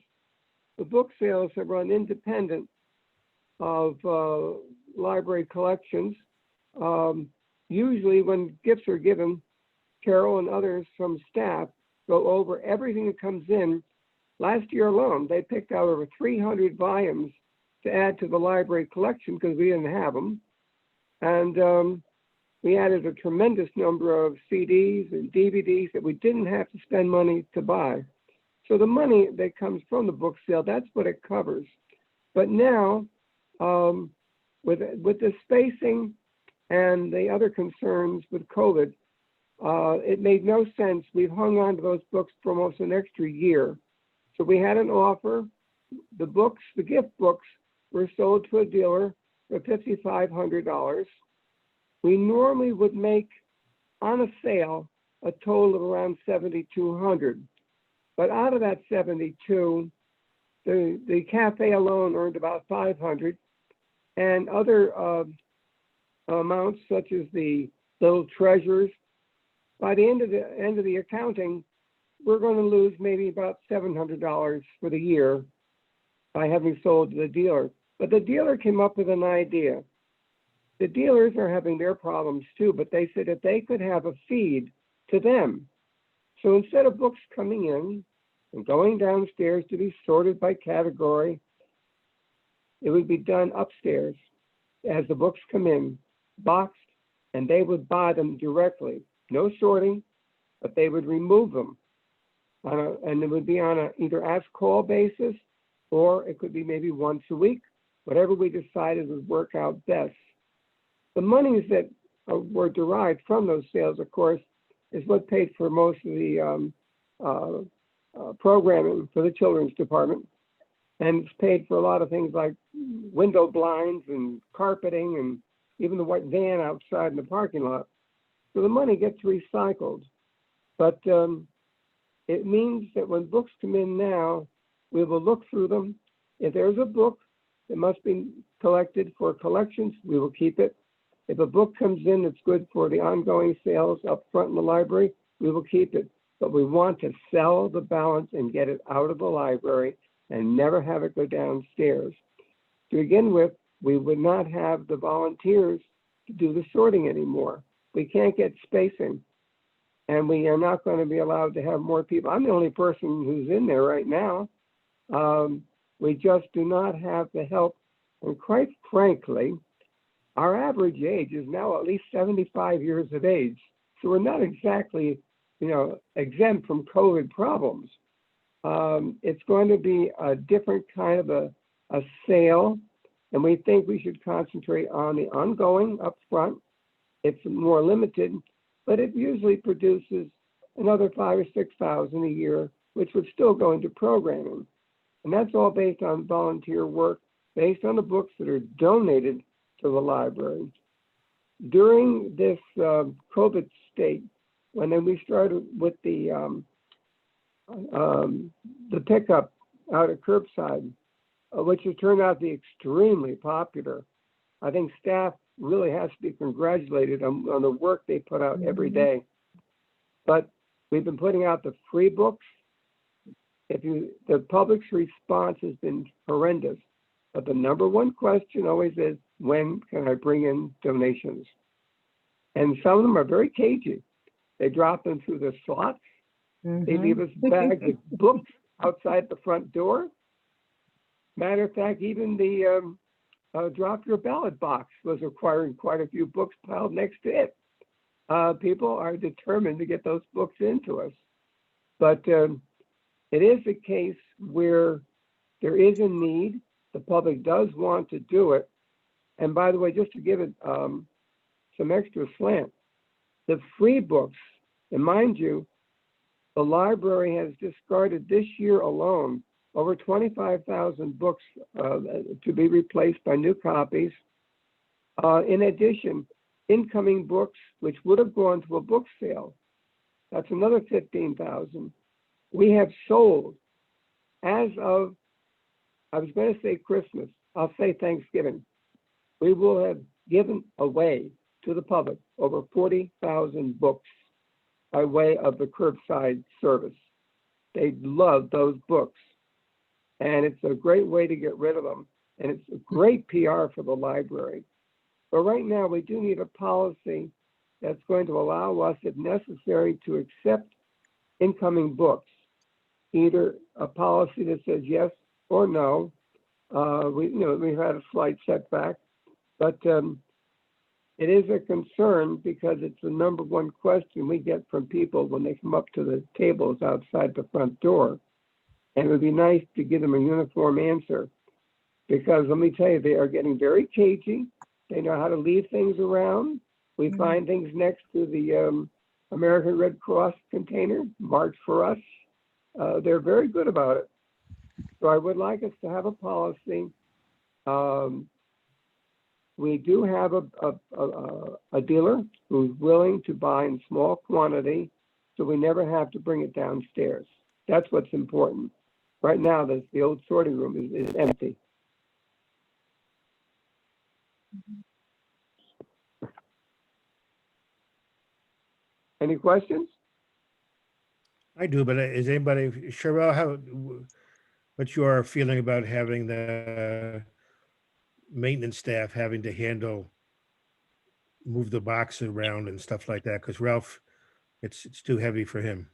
The book sales are run independent of library collections. Usually when gifts are given, Carol and others from staff go over everything that comes in. Last year alone, they picked out over 300 volumes to add to the library collection because we didn't have them. And we added a tremendous number of CDs and DVDs that we didn't have to spend money to buy. So the money that comes from the book sale, that's what it covers. But now, with the spacing and the other concerns with COVID, it made no sense. We've hung on to those books for almost an extra year. So we had an offer. The books, the gift books, were sold to a dealer for $5,500. We normally would make on a sale a total of around $7,200. But out of that 72, the cafe alone earned about 500, and other amounts such as the little treasures. By the end of the accounting, we're going to lose maybe about $700 for the year by having sold to the dealer. But the dealer came up with an idea. The dealers are having their problems too, but they said if they could have a feed to them. So instead of books coming in and going downstairs to be sorted by category, it would be done upstairs as the books come in, boxed, and they would buy them directly. No sorting, but they would remove them. And it would be on a either as-call basis, or it could be maybe once a week, whatever we decided would work out best. The monies that were derived from those sales, of course, is what paid for most of the programming for the children's department. And it's paid for a lot of things like window blinds and carpeting and even the white van outside in the parking lot. So the money gets recycled. But it means that when books come in now, we will look through them. If there's a book that must be collected for collections, we will keep it. If a book comes in that's good for the ongoing sales up front in the library, we will keep it. But we want to sell the balance and get it out of the library and never have it go downstairs. To begin with, we would not have the volunteers to do the sorting anymore. We can't get spacing, and we are not going to be allowed to have more people. I'm the only person who's in there right now. We just do not have the help. And quite frankly, our average age is now at least 75 years of age. So we're not exactly, exempt from COVID problems. It's going to be a different kind of a sale, and we think we should concentrate on the ongoing up front. It's more limited, but it usually produces another 5,000 or 6,000 a year, which would still go into programming. And that's all based on volunteer work, based on the books that are donated to the library. During this COVID state, when then we started with the pickup out at curbside, which has turned out to be extremely popular. I think staff really has to be congratulated on the work they put out every day. But we've been putting out the free books. The public's response has been horrendous. But the number one question always is, when can I bring in donations? And some of them are very cagey. They drop them through the slots. They leave us bags of books outside the front door. Matter of fact, even the drop your ballot box was requiring quite a few books piled next to it. People are determined to get those books into us. But it is a case where there is a need. The public does want to do it. And by the way, just to give it some extra slant, the free books, and mind you, the library has discarded this year alone over 25,000 books to be replaced by new copies. In addition, incoming books, which would have gone to a book sale, that's another 15,000. We have sold, as of, I was going to say Christmas, I'll say Thanksgiving, we will have given away to the public over 40,000 books by way of the curbside service. They love those books. And it's a great way to get rid of them. And it's a great PR for the library. But right now, we do need a policy that's going to allow us, if necessary, to accept incoming books, either a policy that says yes or no. We've had a slight setback, but it is a concern because it's the number one question we get from people when they come up to the tables outside the front door. And it would be nice to give them a uniform answer, because let me tell you, they are getting very cagey. They know how to leave things around. We find things next to the American Red Cross container, March for Us. They're very good about it. So I would like us to have a policy. We do have a dealer who's willing to buy in small quantity, so we never have to bring it downstairs. That's what's important. Right now, the old sorting room is empty. Any questions? I do, but is anybody, Cheryl, what's your feeling about having the maintenance staff having to move the boxes around and stuff like that? Because Ralph, it's too heavy for him.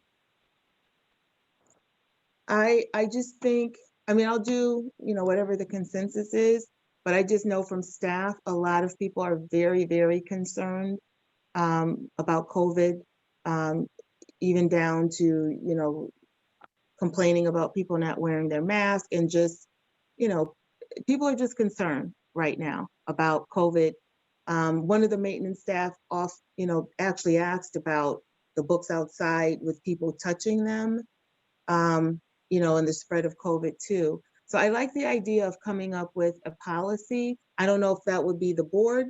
I just think, I'll do, whatever the consensus is, but I just know from staff, a lot of people are very, very concerned about COVID, even down to, complaining about people not wearing their mask, and just, people are just concerned right now about COVID. One of the maintenance staff actually asked about the books outside with people touching them, and the spread of COVID too. So I like the idea of coming up with a policy. I don't know if that would be the board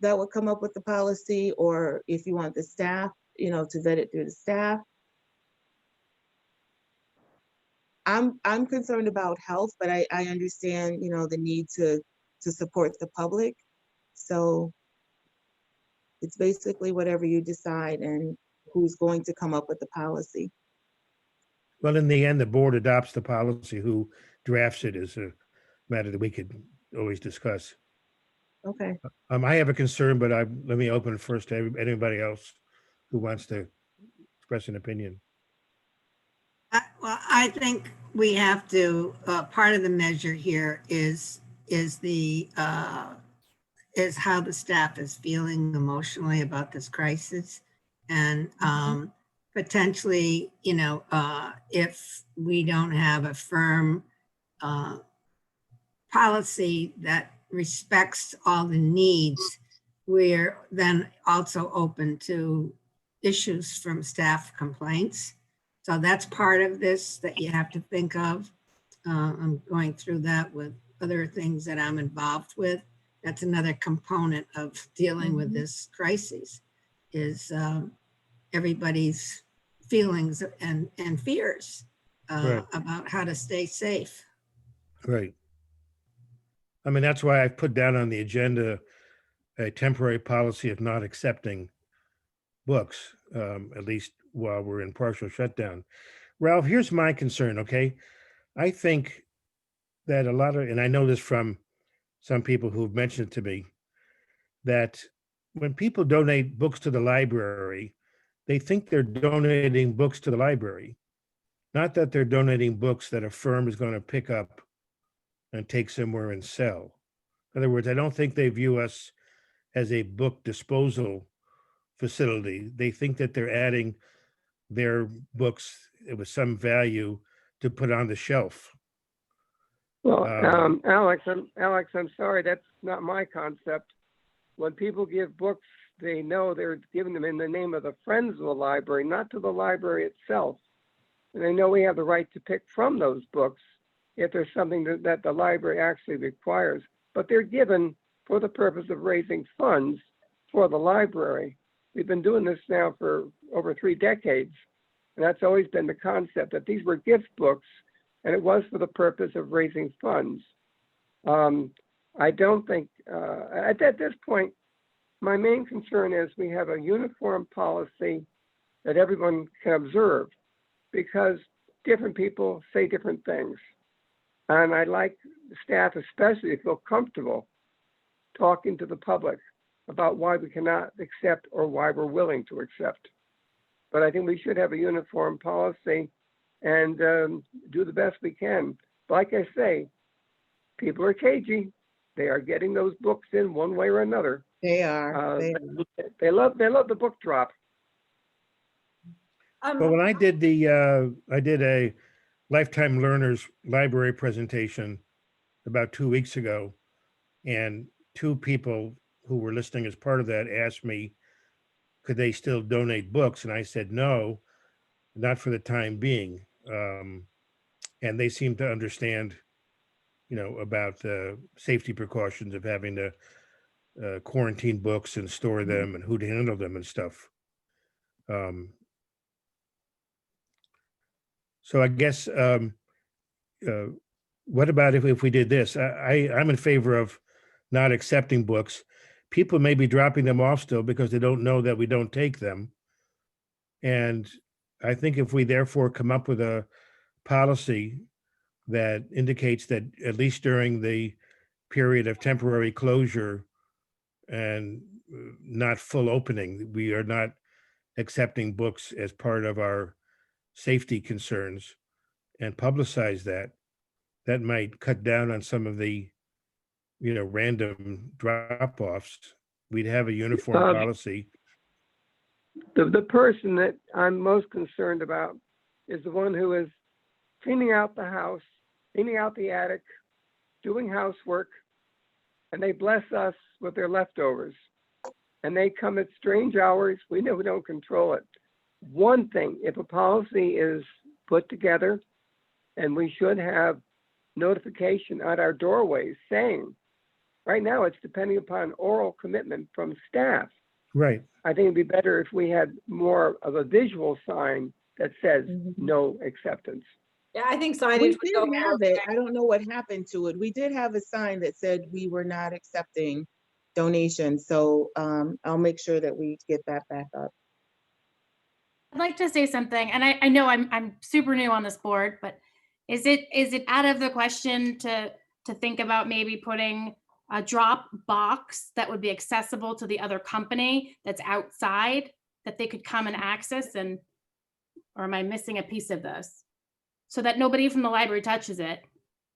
that would come up with the policy, or if you want the staff, to vet it through the staff. I'm concerned about health, but I understand, the need to support the public. So it's basically whatever you decide and who's going to come up with the policy. Well, in the end, the board adopts the policy. Who drafts it is a matter that we could always discuss. Okay. I have a concern, but let me open first to anybody else who wants to express an opinion. Well, I think we have to, part of the measure here is how the staff is feeling emotionally about this crisis. And potentially, if we don't have a firm policy that respects all the needs, we're then also open to issues from staff complaints. So that's part of this that you have to think of. I'm going through that with other things that I'm involved with. That's another component of dealing with this crisis, is everybody's feelings and fears Right. about how to stay safe. Right. That's why I've put down on the agenda a temporary policy of not accepting books, at least while we're in partial shutdown. Ralph, here's my concern, okay? I think that and I know this from some people who've mentioned to me, that when people donate books to the library, they think they're donating books to the library, not that they're donating books that a firm is going to pick up and take somewhere and sell. In other words, I don't think they view us as a book disposal facility. They think that they're adding their books with some value to put on the shelf. Well, Alex, I'm sorry, that's not my concept. When people give books, they know they're giving them in the name of the friends of the library, not to the library itself. And they know we have the right to pick from those books if there's something that the library actually requires. But they're given for the purpose of raising funds for the library. We've been doing this now for over 3 decades. And that's always been the concept, that these were gift books, and it was for the purpose of raising funds. I don't think, at this point, my main concern is we have a uniform policy that everyone can observe, because different people say different things. And I'd like the staff especially to feel comfortable talking to the public. about why we cannot accept or why we're willing to accept. But I think we should have a uniform policy and do the best we can. Like I say, people are cagey. They are getting those books in one way or another. They are. They love the book drop. Well, when I did a Lifetime Learners Library presentation about 2 weeks ago, and two people who were listening as part of that asked me, could they still donate books? And I said, no, not for the time being. And they seem to understand, about the safety precautions of having to quarantine books and store them and who to handle them and stuff. So I guess, what about if we did this? I'm in favor of not accepting books. People may be dropping them off still because they don't know that we don't take them. And I think if we therefore come up with a policy that indicates that at least during the period of temporary closure and not full opening, we are not accepting books as part of our safety concerns, and publicize that might cut down on some of the random drop-offs. We'd have a uniform policy. The person that I'm most concerned about is the one who is cleaning out the house, cleaning out the attic, doing housework, and they bless us with their leftovers. And they come at strange hours. We know we don't control it. One thing, if a policy is put together, and we should have notification at our doorways saying, right now it's depending upon oral commitment from staff. Right. I think it'd be better if we had more of a visual sign that says no acceptance. Yeah, I think We signage would did go. have it. I don't know what happened to it. We did have a sign that said we were not accepting donations. So I'll make sure that we get that back up. I'd like to say something, and I know I'm super new on this board, but is it out of the question to think about maybe putting a drop box that would be accessible to the other company that's outside that they could come and access, or am I missing a piece of this? So that nobody from the library touches it,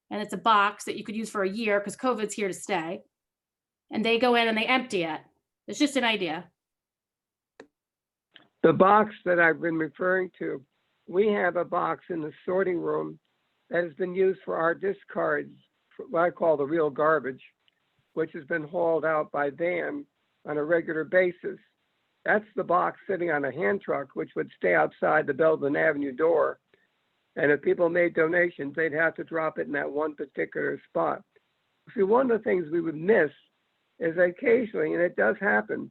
and it's a box that you could use for a year because COVID's here to stay, and they go in and they empty it. It's just an idea. The box that I've been referring to, we have a box in the sorting room that has been used for our discards, for what I call the real garbage, which has been hauled out by van on a regular basis. That's the box sitting on a hand truck, which would stay outside the Belvin Avenue door. And if people made donations, they'd have to drop it in that one particular spot. See, one of the things we would miss is occasionally, and it does happen,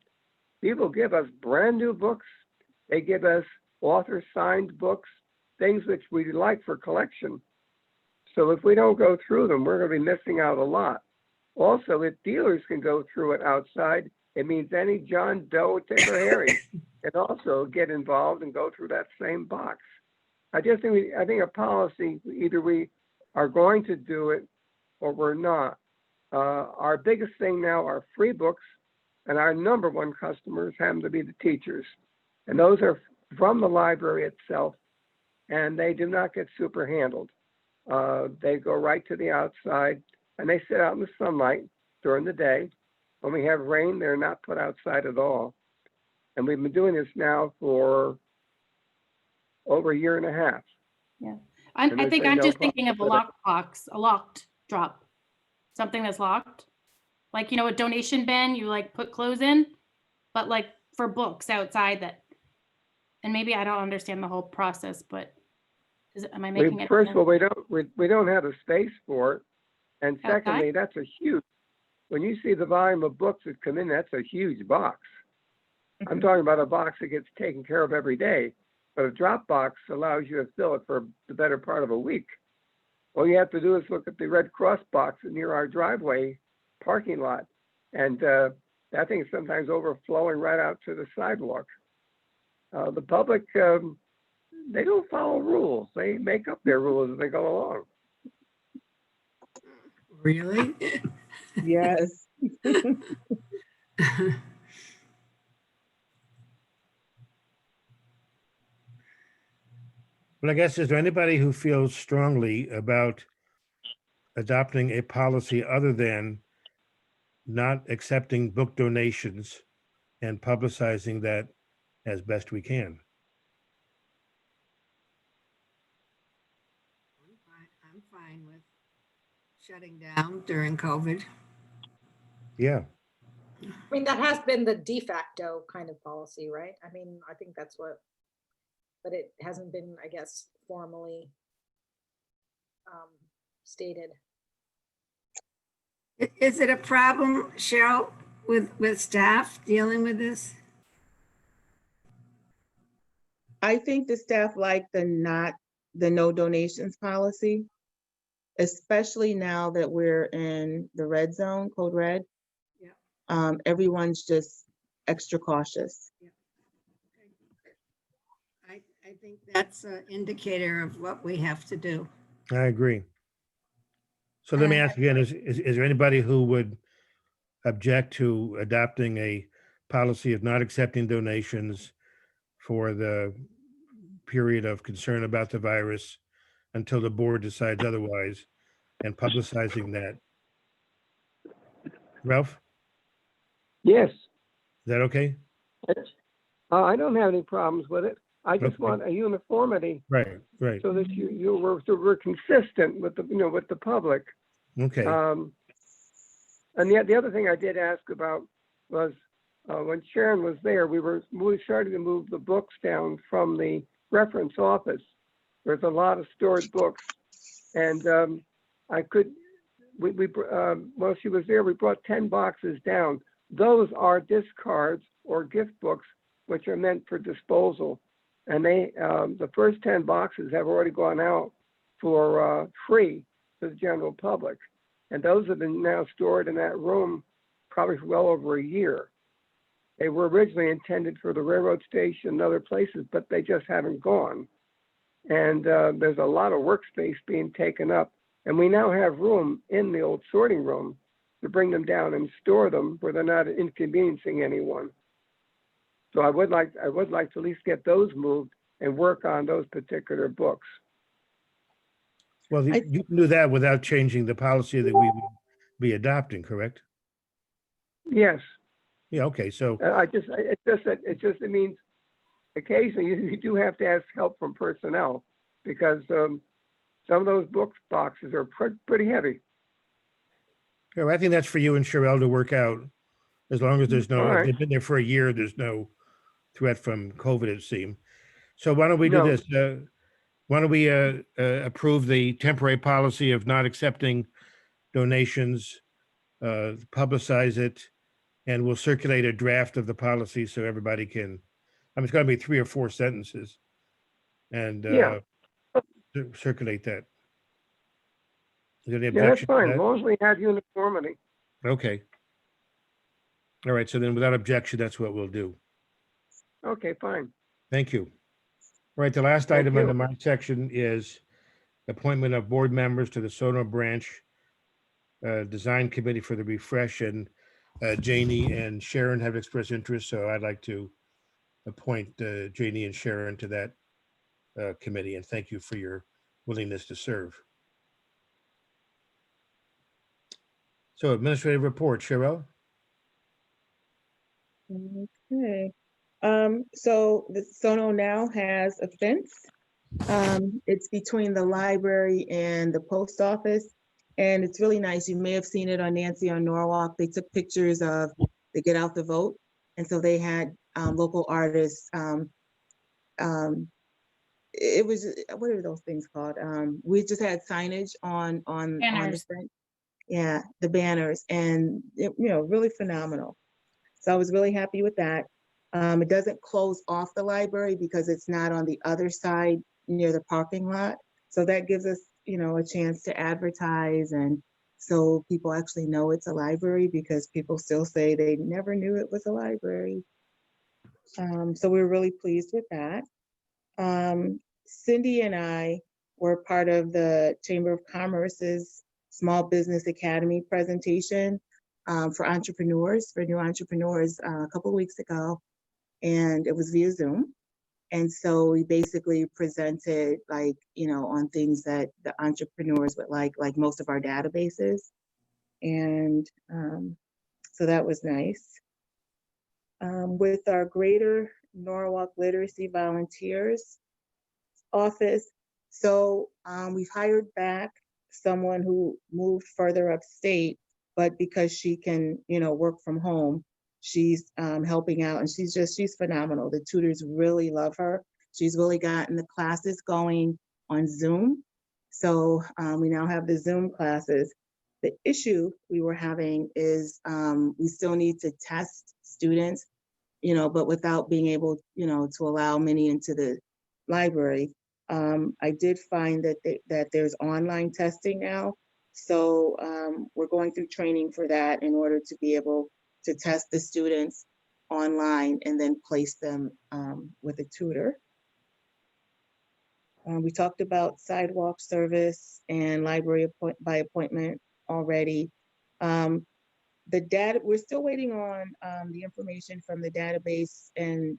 people give us brand new books. They give us author signed books, things which we like for collection. So if we don't go through them, we're going to be missing out a lot. Also, if dealers can go through it outside, it means any John Doe, Dick, or Harry can also get involved and go through that same box. I think a policy, either we are going to do it or we're not. Our biggest thing now are free books, and our number one customers happen to be the teachers. And those are from the library itself, and they do not get super handled. They go right to the outside, and they sit out in the sunlight during the day. When we have rain, they're not put outside at all. And we've been doing this now for over a year and a half. Yeah, I think I'm just thinking of a locked box, a locked drop, something that's locked. Like, a donation bin, you put clothes in, but for books outside that, and maybe I don't understand the whole process, but am I making it? First of all, we don't have the space for it. And secondly, that's when you see the volume of books that come in, that's a huge box. I'm talking about a box that gets taken care of every day. But a drop box allows you to fill it for the better part of a week. All you have to do is look at the Red Cross box near our driveway parking lot. And that thing is sometimes overflowing right out to the sidewalk. The public, they don't follow rules. They make up their rules as they go along. Really? Yes. But I guess, is there anybody who feels strongly about adopting a policy other than not accepting book donations and publicizing that as best we can? I'm fine with shutting down during COVID. Yeah, I mean, that has been the de facto kind of policy, right? I mean, I think that's what, but it hasn't been, I guess, formally stated. Is it a problem, Cheryl, with staff dealing with this? I think the staff like the no donations policy, especially now that we're in the red zone, code red. Yeah. Everyone's just extra cautious. I think that's an indicator of what we have to do. I agree. So let me ask again, is there anybody who would object to adopting a policy of not accepting donations for the period of concern about the virus until the board decides otherwise, and publicizing that? Ralph, Yes, is that okay? I don't have any problems with it. I just Okay. want a uniformity Right, right. so that we're consistent with with the public. Okay, And the other thing I did ask about was when Sharon was there, we were starting to move the books down from the reference office. There's a lot of stored books, and while she was there, we brought 10 boxes down. Those are discards or gift books, which are meant for disposal. And the first 10 boxes have already gone out for free to the general public. And those have been now stored in that room probably for well over a year. They were originally intended for the railroad station and other places, but they just haven't gone. And there's a lot of workspace being taken up. And we now have room in the old sorting room to bring them down and store them where they're not inconveniencing anyone. So I would like to at least get those moved and work on those particular books. well, you can do that without changing the policy that we would be adopting, correct? Yes, Yeah, okay, so, it means occasionally you do have to ask help from personnel because some of those book boxes are pretty heavy. yeah, I think that's for you and Sherelle to work out, as long as there's no, All if right. they've been there for a year, there's no threat from COVID, it seemed. So why don't we do No. this? Why don't we approve the temporary policy of not accepting donations, publicize it, and we'll circulate a draft of the policy so everybody can, I mean, it's gonna be 3 or 4 sentences. And Yeah. circulate that. Is there any Yeah, that's objection to fine, as that? long as we have uniformity. Okay. All right, so then without objection, that's what we'll do. Okay, fine. Thank you. All right, the last Thank item you. under my section is appointment of board members to the Sono Branch Design Committee for the Refresh, and Janie and Sharon have expressed interest, so I'd like to appoint Janie and Sharon to that committee, and thank you for your willingness to serve. So administrative report, Cheryl? Okay. So the Sono now has a fence. It's between the library and the post office. And it's really nice. You may have seen it on Nancy on Norwalk. They took pictures of the Get Out the Vote. And so they had local artists. It was, what are those things called? We just had signage on the Banners. fence. Yeah, the banners, and really phenomenal. So I was really happy with that. It doesn't close off the library because it's not on the other side near the parking lot. So that gives us, a chance to advertise, and so people actually know it's a library, because people still say they never knew it was a library. So we're really pleased with that. Cindy and I were part of the Chamber of Commerce's Small Business Academy presentation. for entrepreneurs, for new entrepreneurs, a couple of weeks ago, and it was via Zoom. And so we basically presented on things that the entrepreneurs would like most of our databases. And so that was nice. With our Greater Norwalk Literacy Volunteers office, so we've hired back someone who moved further upstate, but because she can, work from home, she's helping out, and she's phenomenal. The tutors really love her. She's really gotten the classes going on Zoom. So we now have the Zoom classes. The issue we were having is we still need to test students, but without being able, to allow many into the library. I did find that there's online testing now. So we're going through training for that in order to be able to test the students online and then place them with a tutor. We talked about sidewalk service and library by appointment already. The data, we're still waiting on the information from the database and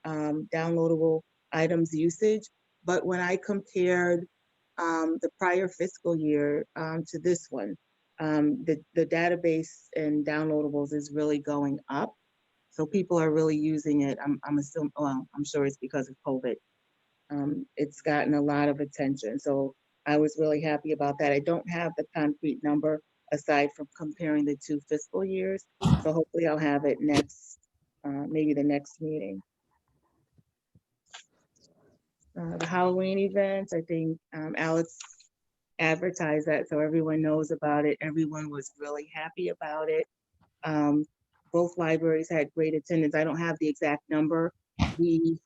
downloadable items usage. But when I compared the prior fiscal year to this one, the database and downloadables is really going up. So people are really using it. I'm assuming, well, I'm sure it's because of COVID. It's gotten a lot of attention. So I was really happy about that. I don't have the concrete number aside from comparing the 2 fiscal years. So hopefully I'll have it next, maybe the next meeting. The Halloween events, I think Alex advertised that so everyone knows about it. Everyone was really happy about it. Both libraries had great attendance. I don't have the exact number. We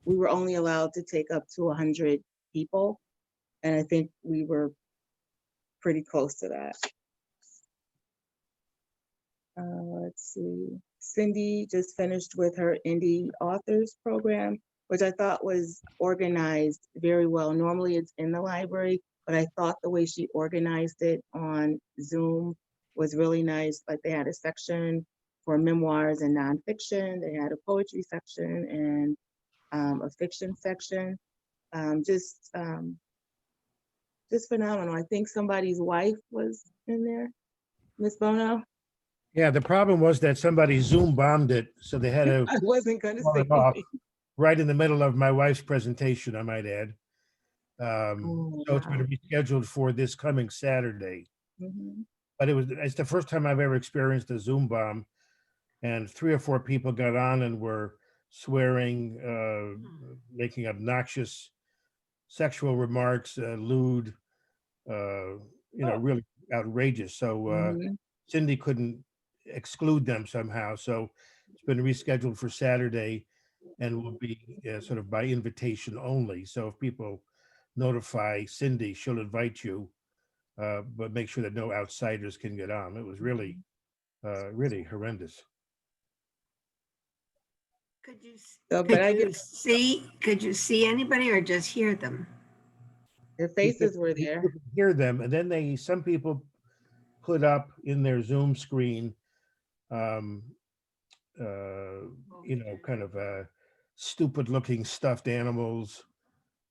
were only allowed to take up to 100 people. And I think we were pretty close to that. Let's see. Cindy just finished with her indie authors program, which I thought was organized very well. Normally it's in the library, but I thought the way she organized it on Zoom was really nice. Like they had a section for memoirs and nonfiction. They had a poetry section and a fiction section. Just phenomenal. I think somebody's wife was in there, Miss Bono. Yeah, the problem was that somebody Zoom bombed it, so they had to I wasn't going to turn say it off right in the middle of my wife's presentation, I might add. Oh, So it's wow. going to be scheduled for this coming Saturday. Mhm. But it's the first time I've ever experienced a Zoom bomb, and 3 or 4 people got on and were swearing, making obnoxious sexual remarks, lewd, really outrageous. So Mhm. Cindy couldn't exclude them somehow. So it's been rescheduled for Saturday and will be sort of by invitation only. So if people notify Cindy, she'll invite you, but make sure that no outsiders can get on. It was really, really horrendous. Could you, So, but I could you see anybody or just hear them? their faces were there. You could hear them, and then some people put up in their Zoom screen, kind of stupid looking stuffed animals.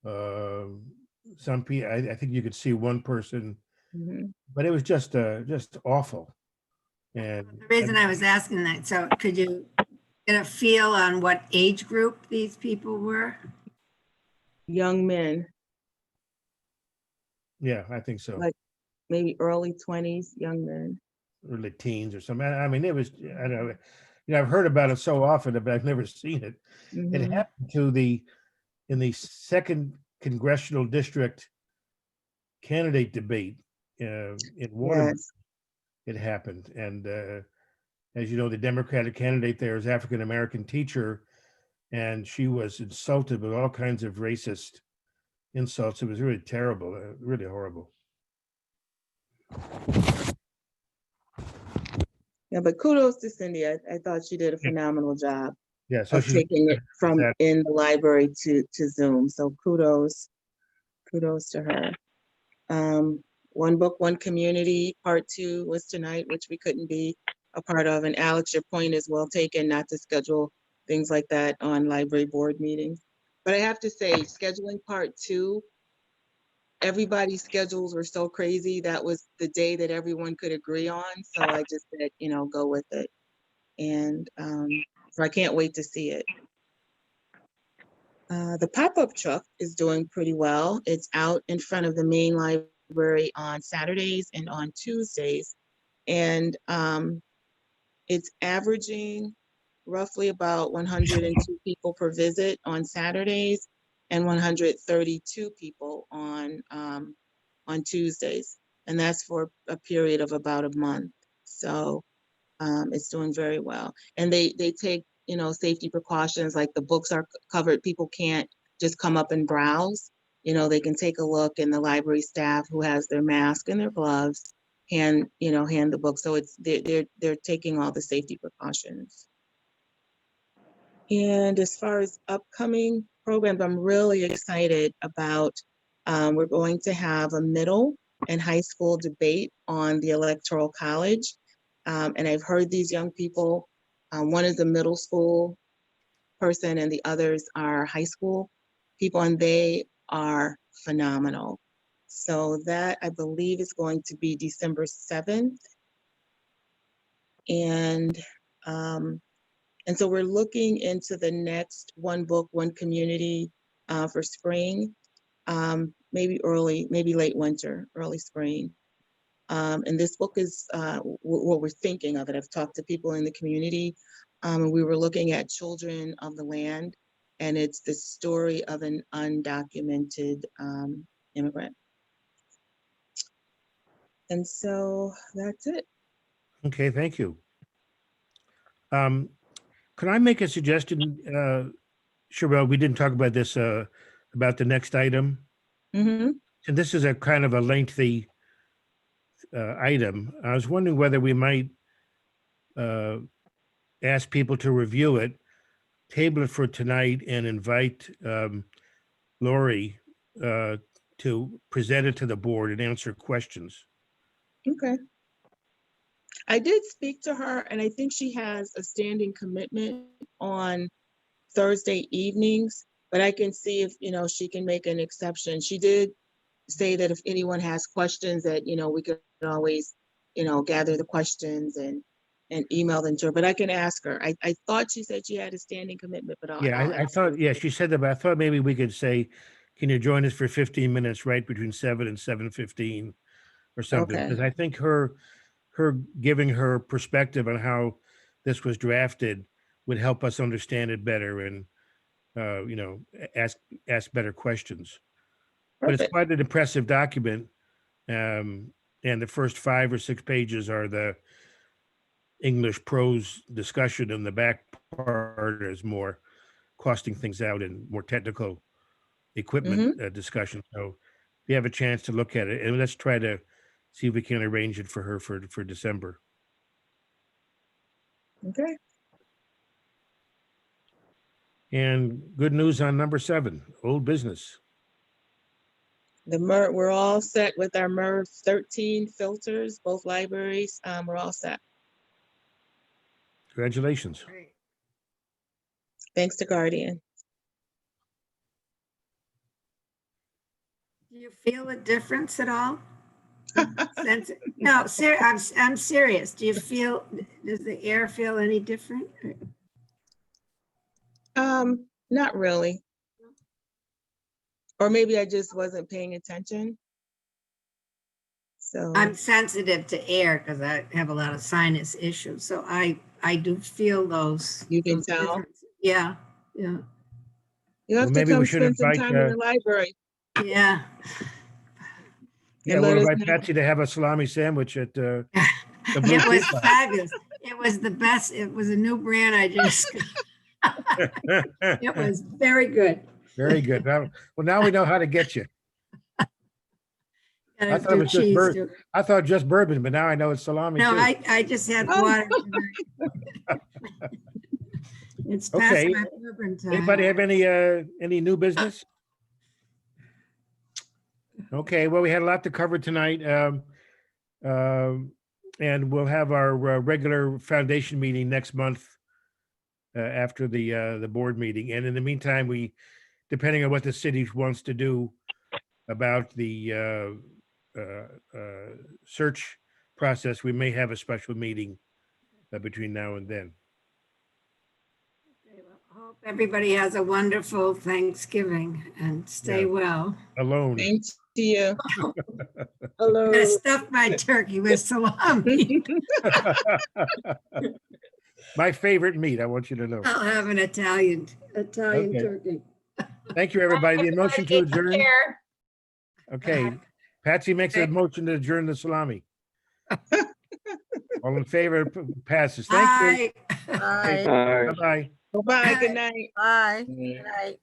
Some people, I think you could see one person, Mhm. but it was just awful. And The reason I was asking that, so could you get a feel on what age group these people were? Young men, yeah, I think so. like maybe early 20s, young men. Early teens or something. I mean, it was, I don't know, I've heard about it so often, but I've never seen it. It Mhm. happened in the 2nd Congressional District candidate debate in Waterbury. Yes. It happened. And as you know, the Democratic candidate there is African-American teacher, and she was insulted with all kinds of racist insults. It was really terrible, really horrible. Yeah, but kudos to Cindy. I thought she did a phenomenal job Yeah, so of she's taking it from that. in the library to Zoom. So kudos to her. One Book, One Community, Part 2 was tonight, which we couldn't be a part of. And Alex, your point is well taken, not to schedule things like that on library board meetings. But I have to say, scheduling Part 2, everybody's schedules were so crazy. That was the day that everyone could agree on. So I just said, go with it. And so I can't wait to see it. The pop-up truck is doing pretty well. It's out in front of the main library on Saturdays and on Tuesdays. And it's averaging roughly about 102 people per visit on Saturdays and 132 people on Tuesdays. And that's for a period of about a month. So it's doing very well. And they take, safety precautions, like the books are covered. People can't just come up and browse. They can take a look, and the library staff, who has their mask and their gloves, hand the book. So they're taking all the safety precautions. And as far as upcoming programs, I'm really excited about, we're going to have a middle and high school debate on the Electoral College. And I've heard these young people, one is a middle school person and the others are high school people, and they are phenomenal. So that, I believe, is going to be December 7th. And so we're looking into the next One Book, One Community for spring, maybe late winter, early spring. And this book is what we're thinking of it. I've talked to people in the community, and we were looking at Children of the Land, and it's the story of an undocumented immigrant. And so that's it. Okay, thank you. Could I make a suggestion? Sherelle, we didn't talk about this, about the next item. Mm-hmm. And this is a kind of a lengthy item. I was wondering whether we might ask people to review it, table it for tonight, and invite Lori to present it to the board and answer questions. Okay. I did speak to her, and I think she has a standing commitment on Thursday evenings, but I can see if, she can make an exception. She did say that if anyone has questions that, we could always, gather the questions and email them to her, but I can ask her. I thought she said she had a standing commitment, but I'll Yeah, I ask her. thought, yeah, she said that, but I thought maybe we could say, can you join us for 15 minutes, right between 7 and 7:15 or something? Okay. Because I think her giving her perspective on how this was drafted would help us understand it better and, ask better questions. But it's Perfect. quite an impressive document. And the first 5 or 6 pages are the English prose discussion, and the back part is more costing things out and more technical equipment discussion. So if you have a chance to look at it, and let's try to see if we can arrange it for her for December. Okay. And good news on number 7, old business. We're all set with our MERV 13 filters, both libraries. We're all set. Congratulations. Thanks to Guardian. Do you feel a difference at all? No, I'm serious. Do you feel, does the air feel any different? Not really. Or maybe I just wasn't paying attention. So I'm sensitive to air because I have a lot of sinus issues. So I do feel those. You can those tell? differences. Yeah, yeah, you have Well, to maybe we come should spend some invite, time in the library. yeah. yeah, And we'll let us invite know. Patsy to have a salami sandwich at the Blue It was Teapot. fabulous. It was the best. It was a new brand. I just, it was very good. Very good. Well, now we know how to get you. I thought it was just cheese. I thought just bourbon, but now I know it's salami No, too. I just had Oh. water tonight. It's past Okay. my bourbon time. Anybody have any new business? Okay, well, we had a lot to cover tonight. And we'll have our regular foundation meeting next month after the board meeting. And in the meantime, depending on what the city wants to do about the search process, we may have a special meeting between now and then. Hope everybody has a wonderful Thanksgiving and stay Yeah. well. Alone. Thanks to you. Hello. I'm gonna stuff my turkey with salami. My favorite meat, I want you to know. I'll have an Italian Okay. turkey. Thank you, everybody. The motion to Everybody, take adjourn. care. Okay, Patsy makes a motion to adjourn the salami. All in favor, passes. Thank you. Bye. Bye. Bye-bye. Bye-bye, good night. Bye. Good night.